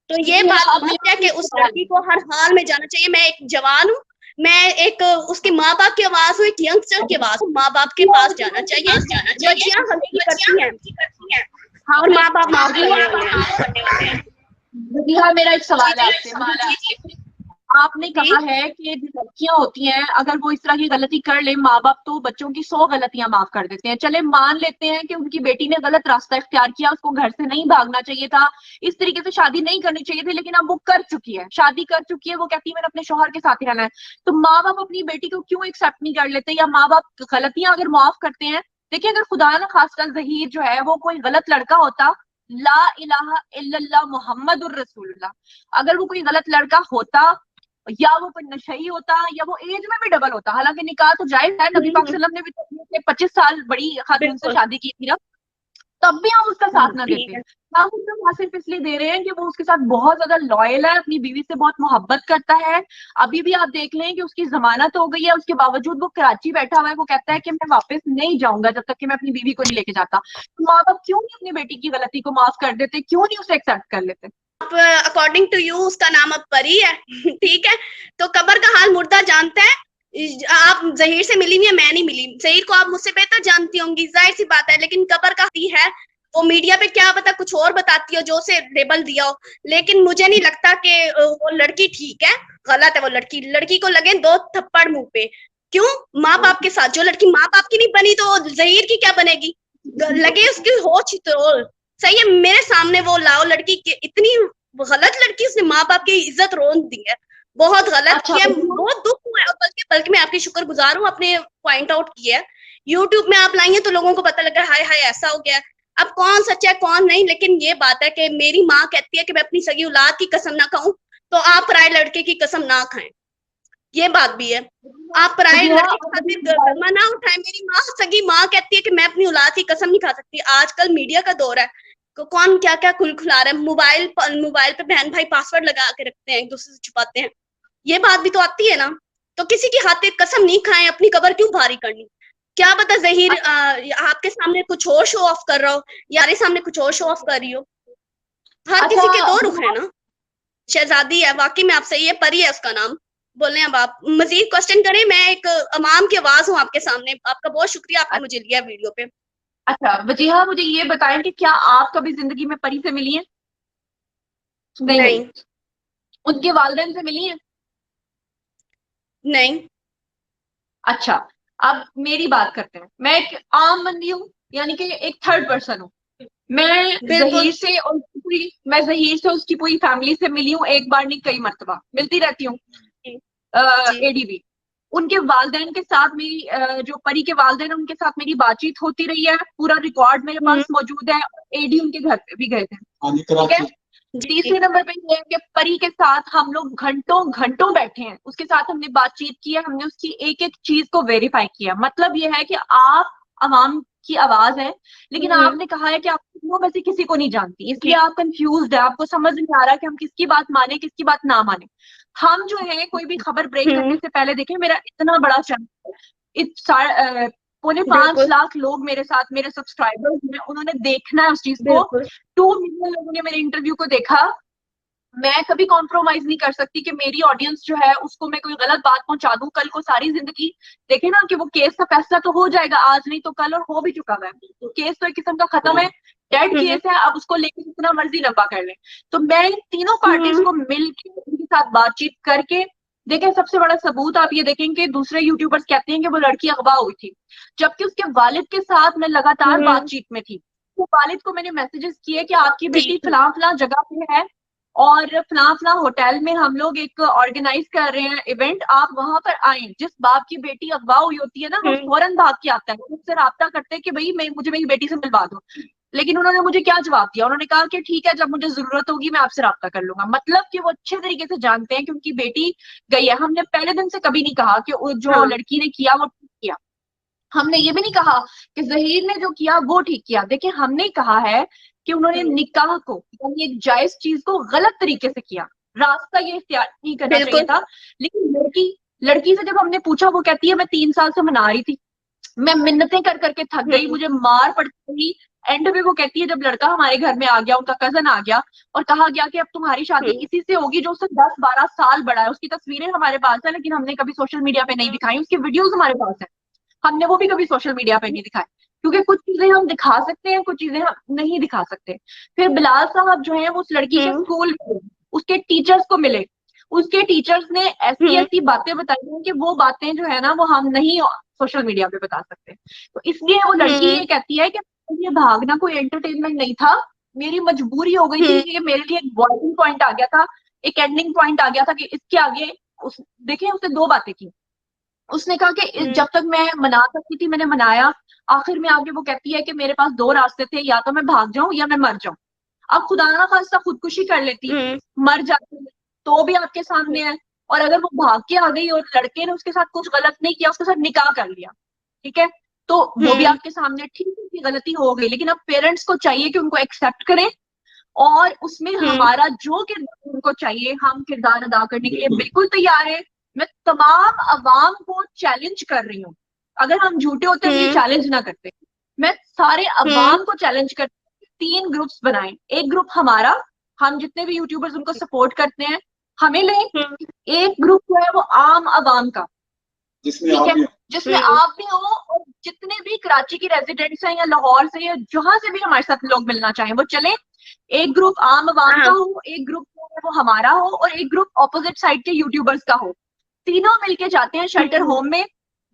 तो ये बात है कि उस लड़की को हर हाल में जाना चाहिए। मैं एक जवान हूँ, मैं एक उसके माँ बाप की आवाज हूँ, एक यंगस्टर की आवाज हूँ, माँ बाप के पास जाना चाहिए। बच्चियां गलती करती हैं और माँ बाप माफ करने वाले हैं। मेरा एक सवाल है आपसे। आपने कहा है कि जो लड़कियां होती हैं अगर वो इस तरह की गलती कर ले, माँ बाप तो बच्चों की 100 गलतियां माफ कर देते हैं। चले मान लेते हैं कि उनकी बेटी ने गलत रास्ता इख्तियार किया, उसको घर से नहीं भागना चाहिए था, इस तरीके से शादी नहीं करनी चाहिए थी, लेकिन अब वो कर चुकी है, शादी कर चुकी है, वो कहती है मैंने अपने शौहर के साथ ही रहना है, तो माँ बाप अपनी बेटी को क्यों एक्सेप्ट नहीं कर लेते? या माँ बाप गलतियां अगर माफ करते हैं, देखिए अगर खुदा ना खासकर जहीर जो है वो कोई गलत लड़का होता, ला इलाहा इल्लल्लाह मुहम्मदुर रसूलुल्लाह, अगर वो कोई गलत लड़का होता या वो कोई नशई होता या वो एज में भी डबल होता, हालांकि निकाह तो जायज है, नबी पाक सल्लल्लाहु अलैहि वसल्लम ने 25 साल बड़ी खातून से शादी की थी ना, तब भी हम उसका साथ ना देते। हम उसका साथ सिर्फ इसलिए दे रहे हैं कि वो उसके साथ बहुत ज्यादा लॉयल है, अपनी बीवी से बहुत मोहब्बत करता है। अभी भी आप देख लें कि उसकी जमानत हो गई है, उसके बावजूद वो कराची बैठा हुआ है, वो कहता है कि मैं वापस नहीं जाऊंगा जब तक कि मैं अपनी बीवी को नहीं लेके जाता। तो माँ बाप क्यों नहीं अपनी बेटी की गलती को माफ कर देते, क्यों नहीं उसे एक्सेप्ट कर लेते? अकॉर्डिंग टू यू उसका नाम अब परी है ठीक है, तो कब्र का हाल मुर्दा जानता है। आप जहीर से मिली नहीं है, मैं नहीं मिली, जहीर को आप मुझसे बेहतर जानती होंगी, जाहिर सी बात है, लेकिन कब्र का है वो मीडिया पे क्या पता कुछ और बताती हो जो उसे लेबल दिया हो, लेकिन मुझे नहीं लगता कि वो लड़की ठीक है, गलत है वो लड़की को लगे 2 थप्पड़ मुंह पे। क्यों? माँ बाप के साथ, जो लड़की माँ बाप की नहीं बनी तो जहीर की क्या बनेगी? लगे उसकी होश तो सही है, मेरे सामने वो लाओ लड़की की, इतनी गलत लड़की, उसने माँ बाप की इज्जत रोन दी है, बहुत गलत किया, बहुत दुख हुआ है। बल्कि मैं आपकी शुक्रगुजार हूँ, आपने पॉइंट आउट किया है, यूट्यूब में आप लाई है तो लोगों को पता लगा हाय हाय ऐसा हो गया। अब कौन सच्चा है कौन नहीं, लेकिन ये बात है कि मेरी माँ कहती है कि मैं अपनी सगी औलाद की कसम ना खाऊं, तो आप पराए लड़के की कसम ना खाएं, ये बात भी है। आप पराए लड़के के साथ कलमा ना उठाएं। मेरी माँ, सगी माँ कहती है कि मैं अपनी औलाद की कसम नहीं खा सकती। आजकल मीडिया का दौर है, कौन क्या क्या खुला रहा है, मोबाइल पे बहन भाई पासवर्ड लगा के रखते हैं, एक दूसरे से छुपाते हैं, ये बात भी तो आती है ना। तो किसी की हाथ पे कसम नहीं खाएं, अपनी कब्र क्यों भारी करनी। क्या पता जहीर आपके सामने कुछ और शो ऑफ कर रहा हो, यारे सामने कुछ और शो ऑफ कर रही हो। हर किसी के दो रुख है ना। शहजादी है वाकई में, आप सही है, परी है उसका नाम। बोले अब आप मजीद क्वेश्चन करें, मैं एक अवाम की आवाज हूँ आपके सामने। आपका बहुत शुक्रिया, आपने मुझे लिया वीडियो पे। अच्छा वजीहा, मुझे ये बताएं कि क्या आप कभी जिंदगी में परी से मिली हैं? नहीं। उनके वालिदैन से मिली हैं? नहीं। अच्छा, अब मेरी बात करते हैं। मैं एक आम बंदी हूँ, यानी कि एक थर्ड पर्सन हूँ। मैं जहीर से और उसकी पूरी फैमिली से मिली हूँ, एक बार नहीं कई मर्तबा मिलती रहती हूँ। एडीबी उनके वालिदैन के साथ मेरी जो परी के वालिदैन उनके साथ मेरी बातचीत होती रही है, पूरा रिकॉर्ड मेरे पास मौजूद है। एडी उनके घर पे भी गए थे, ठीक है। तीसरे नंबर पे ये है कि परी के साथ हम लोग घंटों घंटों बैठे हैं, उसके साथ हमने बातचीत की है, हमने उसकी एक एक चीज को वेरीफाई किया। मतलब ये है कि आप अवाम की आवाज है, लेकिन आपने कहा है कि आप वैसे किसी को नहीं जानती, इसलिए आप कंफ्यूज्ड है, आपको समझ नहीं आ रहा कि हम किसकी बात माने किसकी बात ना माने। हम जो है कोई भी खबर ब्रेक करने से पहले, देखें मेरा इतना बड़ा चैनल, 5.5 लाख लोग मेरे साथ, मेरे सब्सक्राइबर्स हैं, उन्होंने देखना है उस चीज को। 2 मिलियन लोगों ने मेरे इंटरव्यू को देखा। मैं कभी कॉम्प्रोमाइज नहीं कर सकती कि मेरी ऑडियंस जो है उसको मैं कोई गलत बात पहुंचा दूं। कल को सारी जिंदगी देखे ना कि वो केस का फैसला तो हो जाएगा, आज नहीं तो कल, और हो भी चुका है। तो केस तो एक किस्म का खत्म है, डेड केस है, अब उसको लेकर जितना मर्जी लंबा कर ले। तो मैं इन तीनों पार्टीज को मिलकर उनके साथ बातचीत करके, देखें सबसे बड़ा सबूत आप ये देखेंगे, दूसरे यूट्यूबर्स कहते हैं कि वो लड़की अगवा हुई थी, जबकि उसके वालिद के साथ मैं लगातार बातचीत में थी। तो वालिद को मैंने मैसेजेस किए कि आपकी बेटी फलां फलां जगह पे है और फलां फलां होटल में हम लोग एक ऑर्गेनाइज कर रहे हैं इवेंट, आप वहां पर आए। जिस बाप की बेटी अगवा हुई होती है ना, वो फौरन भाग के आता है, उससे राब्ता करते हैं कि भाई मुझे मेरी बेटी से मिलवा दो। लेकिन उन्होंने मुझे क्या जवाब दिया, उन्होंने कहा कि ठीक है, जब मुझे जरूरत होगी मैं आपसे राब्ता कर लूंगा। मतलब कि वो अच्छे तरीके से जानते हैं कि उनकी बेटी गई है। हमने पहले दिन से कभी नहीं कहा कि जो लड़की ने किया वो ठीक किया, हमने ये भी नहीं कहा कि जहीर ने जो किया वो ठीक किया। देखिए हमने कहा है कि उन्होंने निकाह को, यानी एक जायज चीज को गलत तरीके से किया, रास्ता ये इख्तियार नहीं करना चाहिए था। लेकिन लड़की से जब हमने पूछा, वो कहती है मैं 3 साल से मना रही थी, मैं मिन्नतें कर करके थक गई, मुझे मार पड़ती थी। एंड में वो कहती है जब लड़का हमारे घर में आ गया, उनका कजन आ गया और कहा गया कि अब तुम्हारी शादी इसी से होगी जो उससे 10-12 साल बड़ा है। उसकी तस्वीरें हमारे पास है, लेकिन हमने कभी सोशल मीडिया पे नहीं दिखाई। उसकी वीडियोस हमारे पास है, हमने वो भी कभी सोशल मीडिया पे नहीं दिखाए, क्योंकि कुछ चीजें हम दिखा सकते हैं, कुछ चीजें हम नहीं दिखा सकते। फिर बिलाल साहब जो है वो उस लड़की के स्कूल में उसके टीचर्स को मिले, उसके टीचर्स ने ऐसी बातें बताई हैं कि वो बातें जो है ना वो हम नहीं सोशल मीडिया पे बता सकते। तो इसलिए वो लड़की ये कहती है कि ये भागना कोई एंटरटेनमेंट नहीं था, मेरी मजबूरी हो गई थी कि मेरे लिए एक बॉइलिंग पॉइंट आ गया था, एक एंडिंग पॉइंट आ गया था कि इसके आगे देखिए उसने 2 बातें की। उसने कहा कि जब तक मैं मना सकती थी मैंने मनाया, आखिर में आगे वो कहती है कि मेरे पास 2 रास्ते थे, या तो मैं भाग जाऊं या मैं मर जाऊं। अब खुदा ना खास्ता खुदकुशी कर लेती, मर जाती तो भी आपके सामने है, और अगर वो भाग के आ गई और लड़के ने उसके साथ कुछ गलत नहीं किया, उसके साथ निकाह कर लिया, ठीक है, तो वो भी आपके सामने, ठीक है गलती हो गई, लेकिन अब पेरेंट्स को चाहिए कि उनको एक्सेप्ट करें और उसमें हमारा जो किरदार उनको चाहिए, हम किरदार अदा करने के लिए बिल्कुल तैयार है। मैं तमाम अवाम को चैलेंज कर रही हूँ, अगर हम झूठे होते हैं ये चैलेंज ना करते, मैं सारे अवाम को चैलेंज करती 3 ग्रुप्स बनाएं। एक ग्रुप हमारा, हम जितने भी यूट्यूबर्स उनको सपोर्ट करते हैं हमें लें। एक ग्रुप जो है वो आम अवाम का, जिसमें आप भी हो और जितने भी कराची की रेजिडेंट्स हैं या लाहौर से या जहां से भी हमारे साथ लोग मिलना चाहें वो चले। एक ग्रुप आम अवाम का हो, एक ग्रुप वो हमारा हो, और एक ग्रुप ऑपोजिट साइड के यूट्यूबर्स का हो। तीनों मिलके जाते हैं शेल्टर होम में,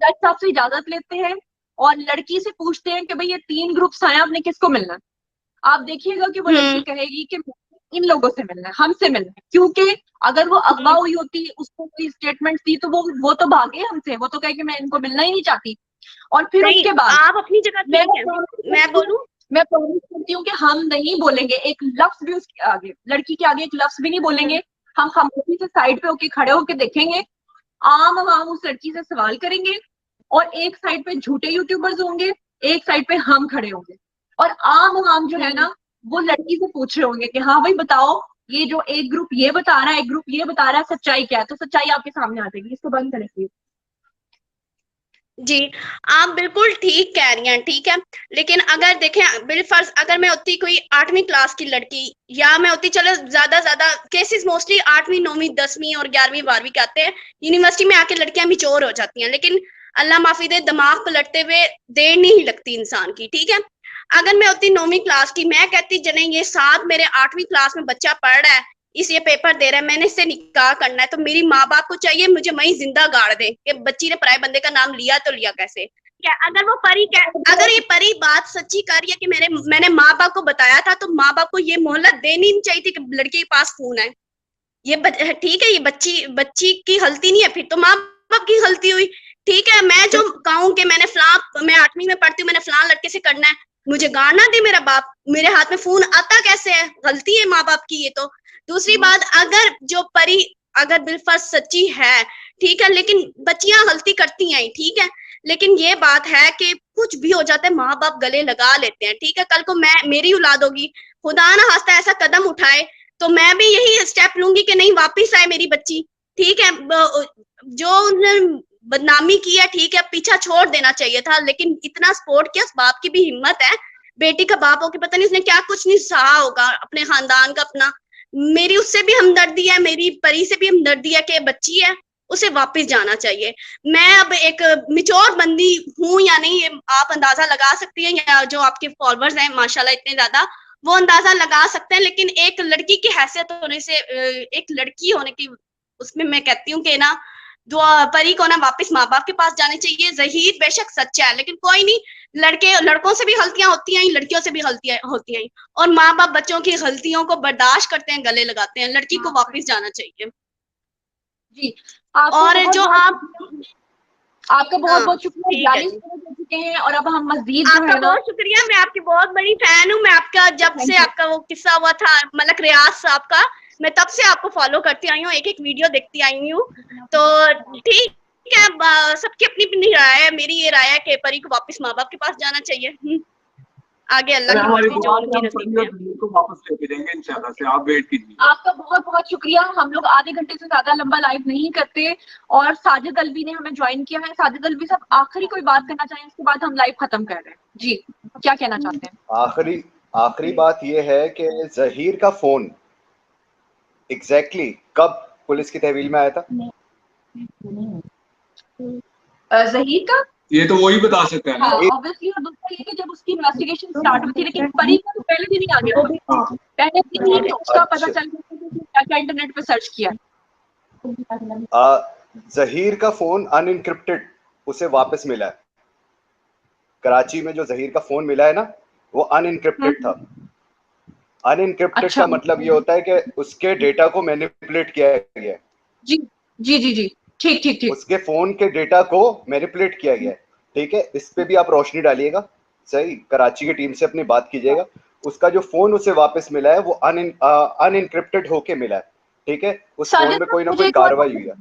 जज साहब से इजाजत लेते हैं और लड़की से पूछते हैं कि भाई ये 3 ग्रुप्स आए, आपने किसको मिलना है। आप देखिएगा कि वो लड़की कहेगी कि इन लोगों से मिलना है, हमसे मिलना है, क्योंकि अगर वो अगवा हुई होती, उसको कोई स्टेटमेंट दी तो वो तो भागे हमसे, वो तो कहे कि मैं इनको मिलना ही नहीं चाहती। और फिर उसके बाद आप अपनी जगह मैं बोलूं, मैं प्रॉमिस करती हूँ कि हम नहीं बोलेंगे एक लफ्ज भी उसके आगे, लड़की के आगे एक लफ्ज भी नहीं बोलेंगे। हम खामोशी से साइड पे होके खड़े होके देखेंगे, आम आवाम उस लड़की से सवाल करेंगे और एक साइड पे झूठे यूट्यूबर्स होंगे, एक साइड पे हम खड़े होंगे, और आम आवाम जो है ना वो लड़की से पूछ रहे होंगे कि हाँ भाई बताओ, ये जो एक ग्रुप ये बता रहा है, एक ग्रुप ये बता रहा है, सच्चाई क्या है? तो सच्चाई आपके सामने आ जाएगी। इसको बंद करें प्लीज। जी, आप बिल्कुल ठीक कह रही हैं, ठीक है। लेकिन अगर देखें बिलफर्ज अगर मैं होती कोई 8वीं क्लास की लड़की, या मैं होती, चलो ज्यादा केसेस मोस्टली 8वीं 9वीं 10वीं और 11वीं 12वीं के आते हैं, यूनिवर्सिटी में आके लड़कियां मैच्योर हो जाती हैं, लेकिन अल्लाह माफी दे दिमाग पलटते हुए देर नहीं लगती इंसान की, ठीक है। अगर मैं होती 9वीं क्लास की, मैं कहती जने ये साथ मेरे 8वीं क्लास में बच्चा पढ़ रहा है, इस ये पेपर दे रहा है, मैंने इससे निकाह करना है, तो मेरी माँ बाप को चाहिए मुझे वहीं जिंदा गाड़ दे कि बच्ची ने पराये बंदे का नाम लिया तो लिया कैसे। क्या अगर वो अगर ये परी बात सच्ची कर रही है कि मैंने माँ बाप को बताया था, तो माँ बाप को ये मोहलत देनी नहीं चाहिए थी कि लड़के के पास फोन है। ये ठीक है, ये बच्ची की गलती नहीं है, फिर तो माँ बाप की गलती हुई, ठीक है। मैं जो कहूँ कि मैं 8वीं में पढ़ती हूँ, मैंने फलां लड़के से करना है, मुझे गाना दे मेरा बाप, मेरे हाथ में फोन आता कैसे है? गलती है माँ बाप की ये तो। दूसरी बात, अगर जो परी अगर बिलफर्ज सच्ची है, ठीक है, लेकिन बच्चियां गलती करती हैं, ठीक है, लेकिन ये बात है कि कुछ भी हो जाता है माँ बाप गले लगा लेते हैं, ठीक है। कल को मेरी औलाद होगी, खुदा ना खास्ता ऐसा कदम उठाए, तो मैं भी यही स्टेप लूंगी कि नहीं वापिस आए मेरी बच्ची, ठीक है। जो बदनामी की है, ठीक है, पीछा छोड़ देना चाहिए था, लेकिन इतना सपोर्ट किया, उस बाप की भी हिम्मत है, बेटी का बाप हो के पता नहीं उसने क्या कुछ नहीं सहा होगा अपने खानदान का अपना। मेरी उससे भी हमदर्दी है, मेरी परी से भी हमदर्दी है कि बच्ची है, उसे वापस जाना चाहिए। मैं अब एक मिच्योर बंदी हूँ या नहीं, ये आप अंदाजा लगा सकती हैं, या जो आपके फॉलोअर्स हैं माशाल्लाह इतने ज्यादा, वो अंदाजा लगा सकते हैं। लेकिन एक लड़की की हैसियत होने से, एक लड़की होने की उसमें मैं कहती हूँ कि ना, जो परी को ना वापस माँ बाप के पास जाने चाहिए। ज़हीर बेशक सच्चा है, लेकिन कोई नहीं, लड़कों से भी गलतियां होती हैं, लड़कियों से भी गलतियां होती हैं, और माँ बाप बच्चों की गलतियों को बर्दाश्त करते हैं, गले लगाते हैं। लड़की को वापस जाना चाहिए जी। और जो आपका बहुत बहुत शुक्रिया, 42 मिनट हो चुके हैं और अब हम मस्जिद जो आपका है ना, बहुत शुक्रिया, मैं आपकी बहुत बड़ी फैन हूँ। मैं आपका जब से आपका वो किस्सा हुआ था मलक रियाज साहब का, मैं तब से आपको फॉलो करती आई हूँ, एक एक वीडियो देखती आई हूँ। तो ठीक है, सबकी अपनी अपनी राय है, मेरी ये राय है कि परी को वापस माँ बाप के पास जाना चाहिए। आगे अल्लाह की मर्जी जो उनकी नसीब है। को वापस लेके देंगे इंशाल्लाह से, आप वेट कीजिए। आपका बहुत बहुत शुक्रिया। हम लोग आधे घंटे से ज्यादा लंबा लाइव नहीं करते, और साजिद अलवी ने हमें ज्वाइन किया है। साजिद अलवी साहब, आखिरी कोई बात करना चाहें, उसके बाद हम लाइव खत्म कर रहे हैं। जी, क्या कहना चाहते हैं? आखिरी बात ये है कि ज़हीर का फोन एग्जैक्टली कब पुलिस की तहवील में आया था? ज़हीर का ये तो वही बता सकते हैं। ऑब्वियसली, और दूसरा ये कि जब उसकी इन्वेस्टिगेशन स्टार्ट हुई थी, लेकिन परी का तो पहले दिन ही आ गया था। पहले दिन ही उसका पता चल गया कि क्या इंटरनेट पे सर्च किया। ज़हीर का फोन अनइनक्रिप्टेड उसे वापस मिला है। कराची में जो ज़हीर का फोन मिला है ना, वो अनइनक्रिप्टेड था। अनइनक्रिप्टेड का मतलब ये होता है कि उसके डेटा को मैनिपुलेट किया गया है। जी जी जी जी, ठीक ठीक ठीक। उसके फोन के डेटा को मैनिपुलेट किया गया है, ठीक है। इस पे भी आप रोशनी डालिएगा, सही, कराची की टीम से अपनी बात कीजिएगा। उसका जो फोन उसे वापस मिला है वो अनइनक्रिप्टेड होके मिला है, ठीक है। उस फोन में कोई ना कोई कार्रवाई हुई है।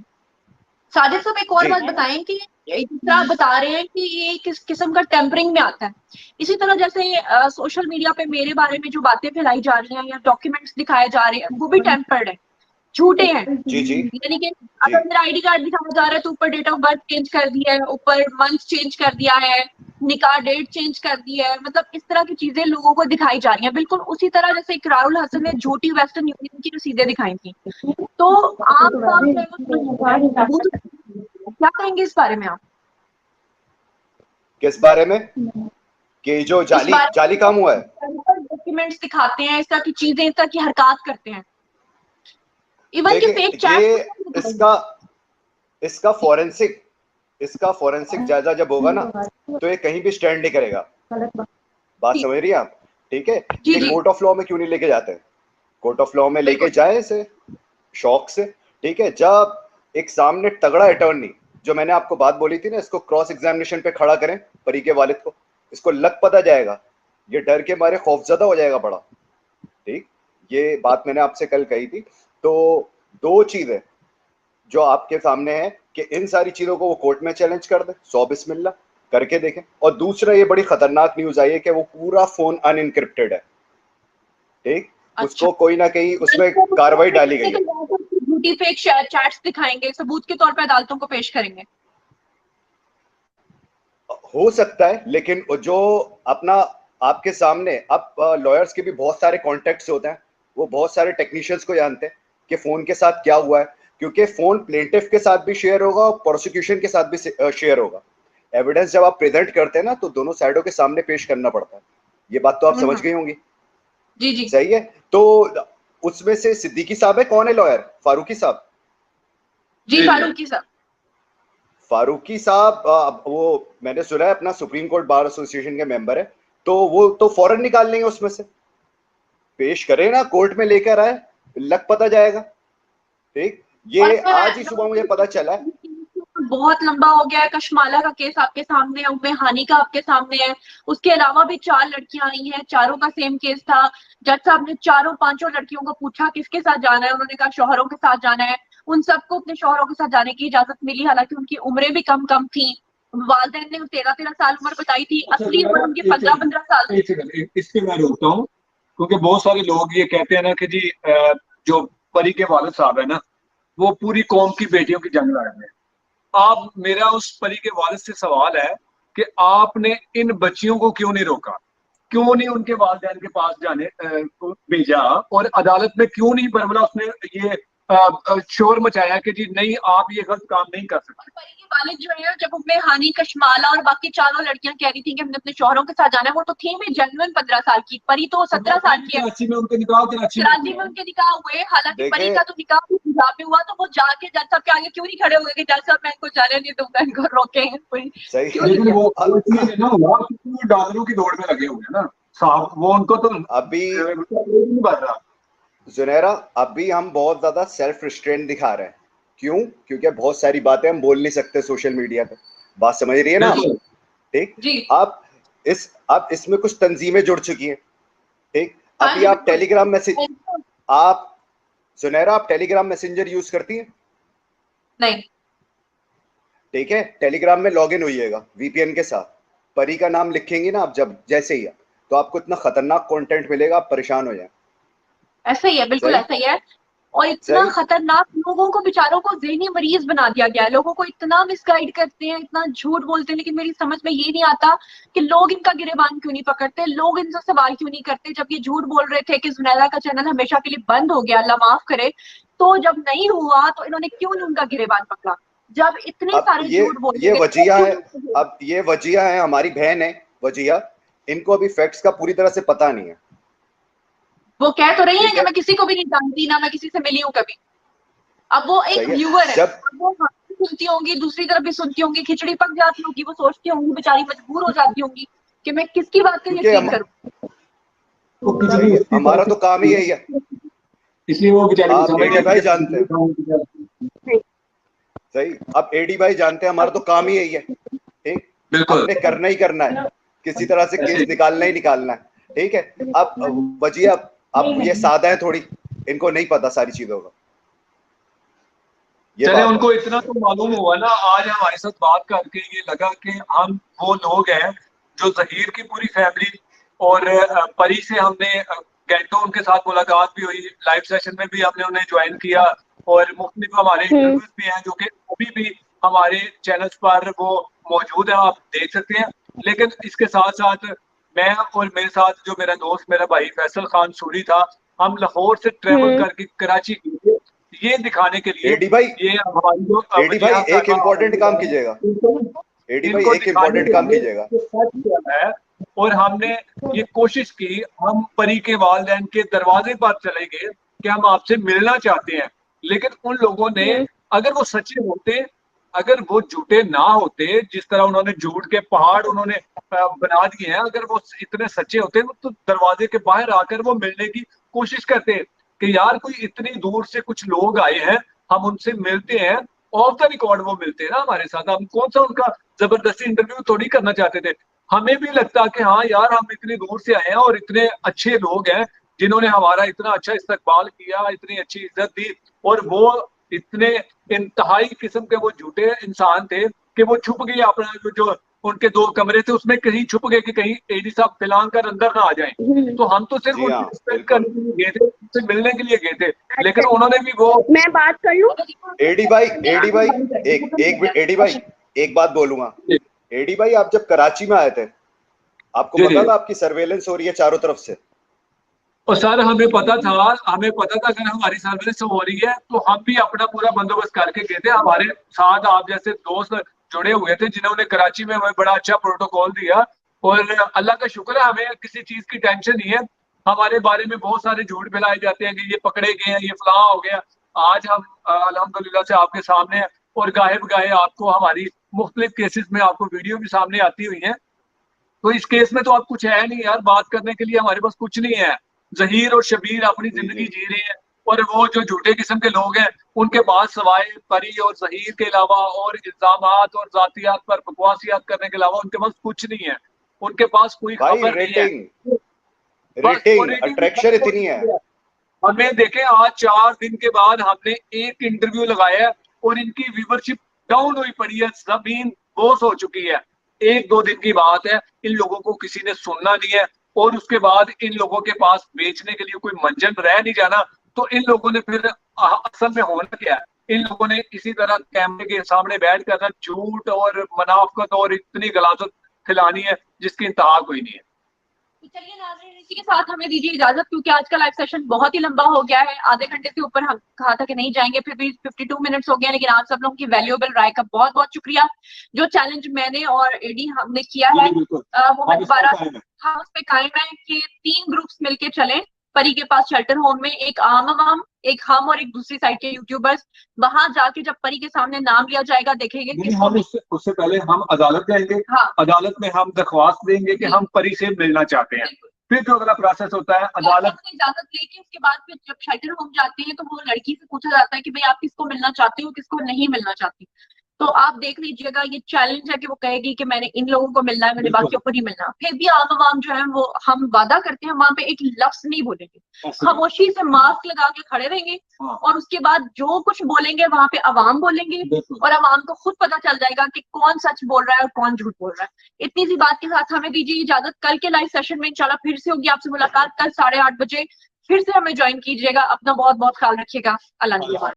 साजिद साहब, एक और बात बताएं कि जिस तरह आप बता रहे हैं कि ये किस किस्म का टेम्परिंग में आता है, इसी तरह जैसे सोशल मीडिया पे मेरे बारे में जो बातें फैलाई जा रही हैं या डॉक्यूमेंट्स दिखाए जा रहे हैं, वो भी टेम्पर्ड है, झूठे हैं। जी जी, यानी कि अगर मेरा आईडी कार्ड दिखाया जा रहा है तो ऊपर डेट ऑफ बर्थ चेंज कर दिया है, ऊपर मंथ चेंज कर दिया है, निकाह डेट चेंज कर दी है, मतलब इस तरह की चीजें लोगों को दिखाई जा रही हैं। बिल्कुल उसी तरह जैसे इकरारुल हसन ने झूठी वेस्टर्न यूनियन की रसीदें दिखाई थी। तो आप क्या कहेंगे इस बारे में? आप किस बारे में? कि जो जाली काम हुआ है, डॉक्यूमेंट्स दिखाते हैं, इस तरह की चीजें, इस तरह की हरकत करते हैं, इवन कि फेक चैट। इसका फॉरेंसिक जायजा जब होगा ना, तो ये कहीं भी स्टैंड नहीं करेगा। बात समझ रही हैं आप? ठीक है, ये कोर्ट ऑफ लॉ में क्यों नहीं लेके जाते? कोर्ट ऑफ लॉ में लेके जाए इसे शौक से, ठीक है। जब एक सामने तगड़ा अटॉर्नी, जो मैंने आपको बात बोली थी ना, इसको क्रॉस एग्जामिनेशन पे खड़ा करें परी के वालिद को, इसको लग पता जाएगा, ये डर के मारे खौफजदा हो जाएगा बड़ा, ठीक। ये बात मैंने आपसे कल कही थी। तो दो चीजें जो आपके सामने है कि इन सारी चीजों को वो कोर्ट में चैलेंज कर दे, 100 बिस्मिल्लाह करके देखें। और दूसरा, ये बड़ी खतरनाक न्यूज आई है कि वो पूरा फोन अनइनक्रिप्टेड है, ठीक, उसको कोई ना कहीं उसमें कार्रवाई डाली गई है। झूठी फेक चैट्स दिखाएंगे, सबूत के तौर पर अदालतों को पेश करेंगे। हो सकता है, लेकिन जो अपना आपके सामने अब लॉयर्स के भी बहुत सारे कॉन्टेक्ट्स होते हैं, वो बहुत सारे टेक्नीशियंस को जानते हैं कि फोन के साथ क्या हुआ है, क्योंकि फोन प्लेंटिफ के साथ भी शेयर होगा और प्रोसिक्यूशन के साथ भी शेयर होगा। एविडेंस जब आप प्रेजेंट करते हैं ना, तो दोनों साइडों के सामने पेश करना पड़ता है। ये बात तो आप समझ गई होंगी। जी जी सही है। तो उसमें से सिद्दीकी साहब है, कौन है लॉयर? फारूकी साहब। जी फारूकी साहब। फारूकी साहब वो मैंने सुना है अपना सुप्रीम कोर्ट बार एसोसिएशन के मेंबर है, तो वो तो फौरन निकाल लेंगे उसमें से, पेश करें ना, कोर्ट में लेकर आए, लग पता जाएगा। ठीक, ये आज ही सुबह मुझे पता चला है। बहुत लंबा हो गया है। कशमाला का केस आपके सामने है, उम्मे हानी का आपके सामने है, उसके अलावा भी 4 लड़कियां आई हैं, चारों का सेम केस था। जज साहब ने 4-5 लड़कियों को पूछा किसके साथ जाना है, उन्होंने कहा शौहरों के साथ जाना है। उन सबको अपने शौहरों के साथ जाने की इजाजत मिली, हालांकि उनकी उम्रें भी कम थी। वालिदैन ने 13-13 साल उम्र बताई थी, असली उम्र उनकी 15-15 साल थी। इसके मैं रोकता हूँ, क्योंकि बहुत सारे लोग ये कहते हैं ना कि जी जो परी के वालिद साहब है ना, वो पूरी कौम की बेटियों की जंग लड़ रहे हैं। आप, मेरा उस परी के वालिद से सवाल है कि आपने इन बच्चियों को क्यों नहीं रोका, क्यों नहीं उनके वालिदैन के पास जाने को भेजा, और अदालत में क्यों नहीं बरमला उसने ये शोर मचाया कि जी नहीं आप ये गलत काम नहीं कर सकते। परी के वालिद जो है, जब उम्मे हानी, कशमाला और बाकी चारों लड़कियां कह रही थी कि हमने अपने शौहरों के साथ जाना है, वो तो थी में जेन्युइन 15 साल की। परी तो 17 साल की है। कराची में उनके निकाह हुए, हालांकि परी का तो निकाह पंजाब में हुआ, तो वो जाके जज साहब के आगे क्यों नहीं खड़े हुए कि जज साहब मैं इनको जाने नहीं दूंगा, इनको रोकें। सही, वो डॉलरों की दौड़ में लगे हुए हैं ना साहब, वो उनको तो अभी नहीं बढ़ रहा। जुनैरा, अभी हम बहुत ज्यादा सेल्फ रिस्ट्रेंट दिखा रहे हैं। क्यों? क्योंकि बहुत सारी बातें हम बोल नहीं सकते सोशल मीडिया पे। बात समझ रही है ना? ठीक, आप इसमें कुछ तंजीमें जुड़ चुकी हैं। ठीक, अभी आप टेलीग्राम मैसेज, आप जुनैरा आप टेलीग्राम मैसेंजर यूज करती हैं? नहीं। ठीक है, टेलीग्राम में लॉगिन होइएगा वीपीएन के साथ, परी का नाम लिखेंगी ना आप, जब जैसे ही तो आपको इतना खतरनाक कंटेंट मिलेगा, आप परेशान हो जाए। ऐसा ही है, बिल्कुल ऐसा ही है। और इतना खतरनाक, लोगों को बेचारों को ज़हनी मरीज बना दिया गया है। लोगों को इतना मिसगाइड करते हैं, इतना झूठ बोलते हैं, लेकिन मेरी समझ में ये नहीं आता कि लोग इनका गिरेबान क्यों नहीं पकड़ते, लोग इनसे सवाल क्यों नहीं करते। जब ये झूठ बोल रहे थे कि जुनैरा का चैनल हमेशा के लिए बंद हो गया, अल्लाह माफ करे, तो जब नहीं हुआ तो इन्होंने क्यों नहीं उनका गिरेबान पकड़ा? जब इतने सारे झूठ बोल ये वजिया है। अब ये वजिया है, हमारी बहन है वजिया, इनको अभी फैक्ट्स का पूरी तरह से पता नहीं है। वो कह तो रही है कि मैं किसी को भी नहीं जानती, ना मैं किसी से मिली हूँ कभी। अब वो एक व्यूअर है, वो सुनती होंगी, दूसरी तरफ भी सुनती होंगी, खिचड़ी पक जाती होगी, वो सोचती होंगी, बेचारी मजबूर हो जाती होंगी कि मैं किसकी बात पर यकीन करूं। हमारा तो काम ही यही है, इसलिए वो बेचारी एडी भाई जानते हैं। सही, अब एडी भाई जानते हैं, हमारा तो काम ही यही है। ठीक, हमने करना ही करना है, किसी तरह से केस निकालना ही निकालना है। ठीक है, अब वजिया, अब ये सादा है थोड़ी, इनको नहीं पता सारी चीजों का। चले, उनको इतना तो मालूम हुआ ना आज हमारे साथ बात करके, ये लगा कि हम वो लोग हैं जो ज़हीर की पूरी फैमिली और परी से हमने घंटों उनके साथ मुलाकात भी हुई, लाइव सेशन में भी हमने उन्हें ज्वाइन किया, और मुख्तलिफ हमारे इंटरव्यूज भी हैं जो कि अभी भी हमारे चैनल्स पर वो मौजूद है, आप देख सकते हैं। लेकिन इसके साथ साथ मैं और मेरे साथ जो मेरा दोस्त, मेरा भाई फैसल खान सूरी था, हम लाहौर से ट्रेवल करके कराची गए ये दिखाने के लिए। एडी भाई, ये हमारी जो एडी भाई एक इम्पोर्टेंट काम कीजिएगा, एडी भाई एक इम्पोर्टेंट काम कीजिएगा। और हमने ये कोशिश की, हम परी के वालिदैन के दरवाजे पर चले गए कि हम आपसे मिलना चाहते हैं, लेकिन उन लोगों ने, अगर वो सच्चे होते, अगर वो झूठे ना होते, जिस तरह उन्होंने झूठ के पहाड़ उन्होंने बना दिए हैं, अगर वो इतने सच्चे होते तो दरवाजे के बाहर आकर वो मिलने की कोशिश करते कि यार कोई इतनी दूर से कुछ लोग आए हैं, हम उनसे मिलते हैं, ऑफ द रिकॉर्ड वो मिलते हैं ना हमारे साथ। हम कौन सा उनका जबरदस्ती इंटरव्यू थोड़ी करना चाहते थे। हमें भी लगता कि हाँ यार, हम इतनी दूर से आए हैं और इतने अच्छे लोग हैं जिन्होंने हमारा इतना अच्छा इस्तकबाल किया, इतनी अच्छी इज्जत दी, और वो इतने इंतहाई किस्म के वो झूठे इंसान थे कि वो छुप गए अपना जो उनके 2 कमरे थे, उसमें कहीं छुप गए कि कहीं एडी साहब फैलान कर अंदर ना आ जाएं। तो हम तो सिर्फ जी हाँ, उनकी रिस्पेक्ट करने के लिए गए थे, उनसे मिलने के लिए गए थे, लेकिन उन्होंने भी वो मैं बात कर लूं? एडी भाई एडी भाई एक बात बोलूंगा। एडी भाई, आप जब कराची में आए थे, आपको पता था आपकी सर्वेलेंस हो रही है चारों तरफ से? और सर हमें पता था अगर हमारी सर्विस हो रही है तो हम भी अपना पूरा बंदोबस्त करके गए थे। हमारे साथ आप जैसे दोस्त जुड़े हुए थे जिन्होंने कराची में हमें बड़ा अच्छा प्रोटोकॉल दिया, और अल्लाह का शुक्र है हमें किसी चीज की टेंशन नहीं है। हमारे बारे में बहुत सारे झूठ फैलाए जाते हैं कि ये पकड़े गए हैं, ये फलां हो गया। आज हम अल्हम्दुलिल्लाह से आपके सामने हैं, और गाहे बगाहे आपको हमारी मुख्तलिफ केसेस में आपको वीडियो भी सामने आती हुई है। तो इस केस में तो अब कुछ है नहीं यार, बात करने के लिए हमारे पास कुछ नहीं है। जहीर और शबीर अपनी जिंदगी जी रहे हैं, और वो जो झूठे किस्म के लोग हैं उनके पास सवाए परी और जहीर के अलावा और इल्जामात और जातियात पर बकवासियात करने के अलावा उनके पास कुछ नहीं है। उनके पास कोई खबर नहीं है। रेटिंग अट्रैक्शन इतनी है। हमें देखें, आज 4 दिन के बाद हमने एक इंटरव्यू लगाया है और इनकी व्यूवरशिप डाउन हुई पड़ी है, जमीन बोस हो चुकी है। 1-2 दिन की बात है, इन लोगों को किसी ने सुनना नहीं है, और उसके बाद इन लोगों के पास बेचने के लिए कोई मंजन रह नहीं जाना। तो इन लोगों ने फिर असल में होना क्या है, इन लोगों ने इसी तरह कैमरे के सामने बैठ कर झूठ और मुनाफिकत और इतनी गलाजत खिलानी है जिसकी इंतहा कोई नहीं है। तो चलिए नाज़रीन, इसी के साथ हमें दीजिए इजाजत, क्योंकि आज का लाइव सेशन बहुत ही लंबा हो गया है। आधे घंटे से ऊपर हम कहा था कि नहीं जाएंगे, फिर भी 52 मिनट्स हो गए। लेकिन आप सब लोगों की वैल्यूएबल राय का बहुत बहुत शुक्रिया। जो चैलेंज मैंने और एडी हमने किया है वो मैं दोबारा हम उस पे कायम है कि 3 ग्रुप्स मिलके चलें परी के पास शेल्टर होम में, एक आम आवाम, एक हम और एक दूसरी साइड के यूट्यूबर्स। वहां जाके जब परी के सामने नाम लिया जाएगा देखेंगे हम उससे पहले हम अदालत जाएंगे। हाँ। अदालत में हम दरख्वास्त देंगे कि हम परी से मिलना चाहते हैं। फिर जो अगला प्रोसेस होता है अदालत से इजाजत लेके उसके बाद फिर जब शेल्टर होम जाते हैं तो वो लड़की से पूछा जाता है कि भाई आप किसको मिलना चाहते हो, किसको नहीं मिलना चाहती। तो आप देख लीजिएगा, ये चैलेंज है कि वो कहेगी कि मैंने इन लोगों को मिलना है, मैंने बाकियों को नहीं मिलना। फिर भी आम आवाम जो है वो हम वादा करते हैं वहां पे एक लफ्ज नहीं बोलेंगे, खामोशी से मास्क लगा के खड़े रहेंगे, और उसके बाद जो कुछ बोलेंगे वहां पे अवाम बोलेंगे, और अवाम को खुद पता चल जाएगा कि कौन सच बोल रहा है और कौन झूठ बोल रहा है। इतनी सी बात के साथ हमें दीजिए इजाजत। कल के लाइव सेशन में इंशाल्लाह फिर से होगी आपसे मुलाकात, कल 8:30 बजे फिर से हमें ज्वाइन कीजिएगा। अपना बहुत बहुत ख्याल रखिएगा। अल्लाह निगहबान।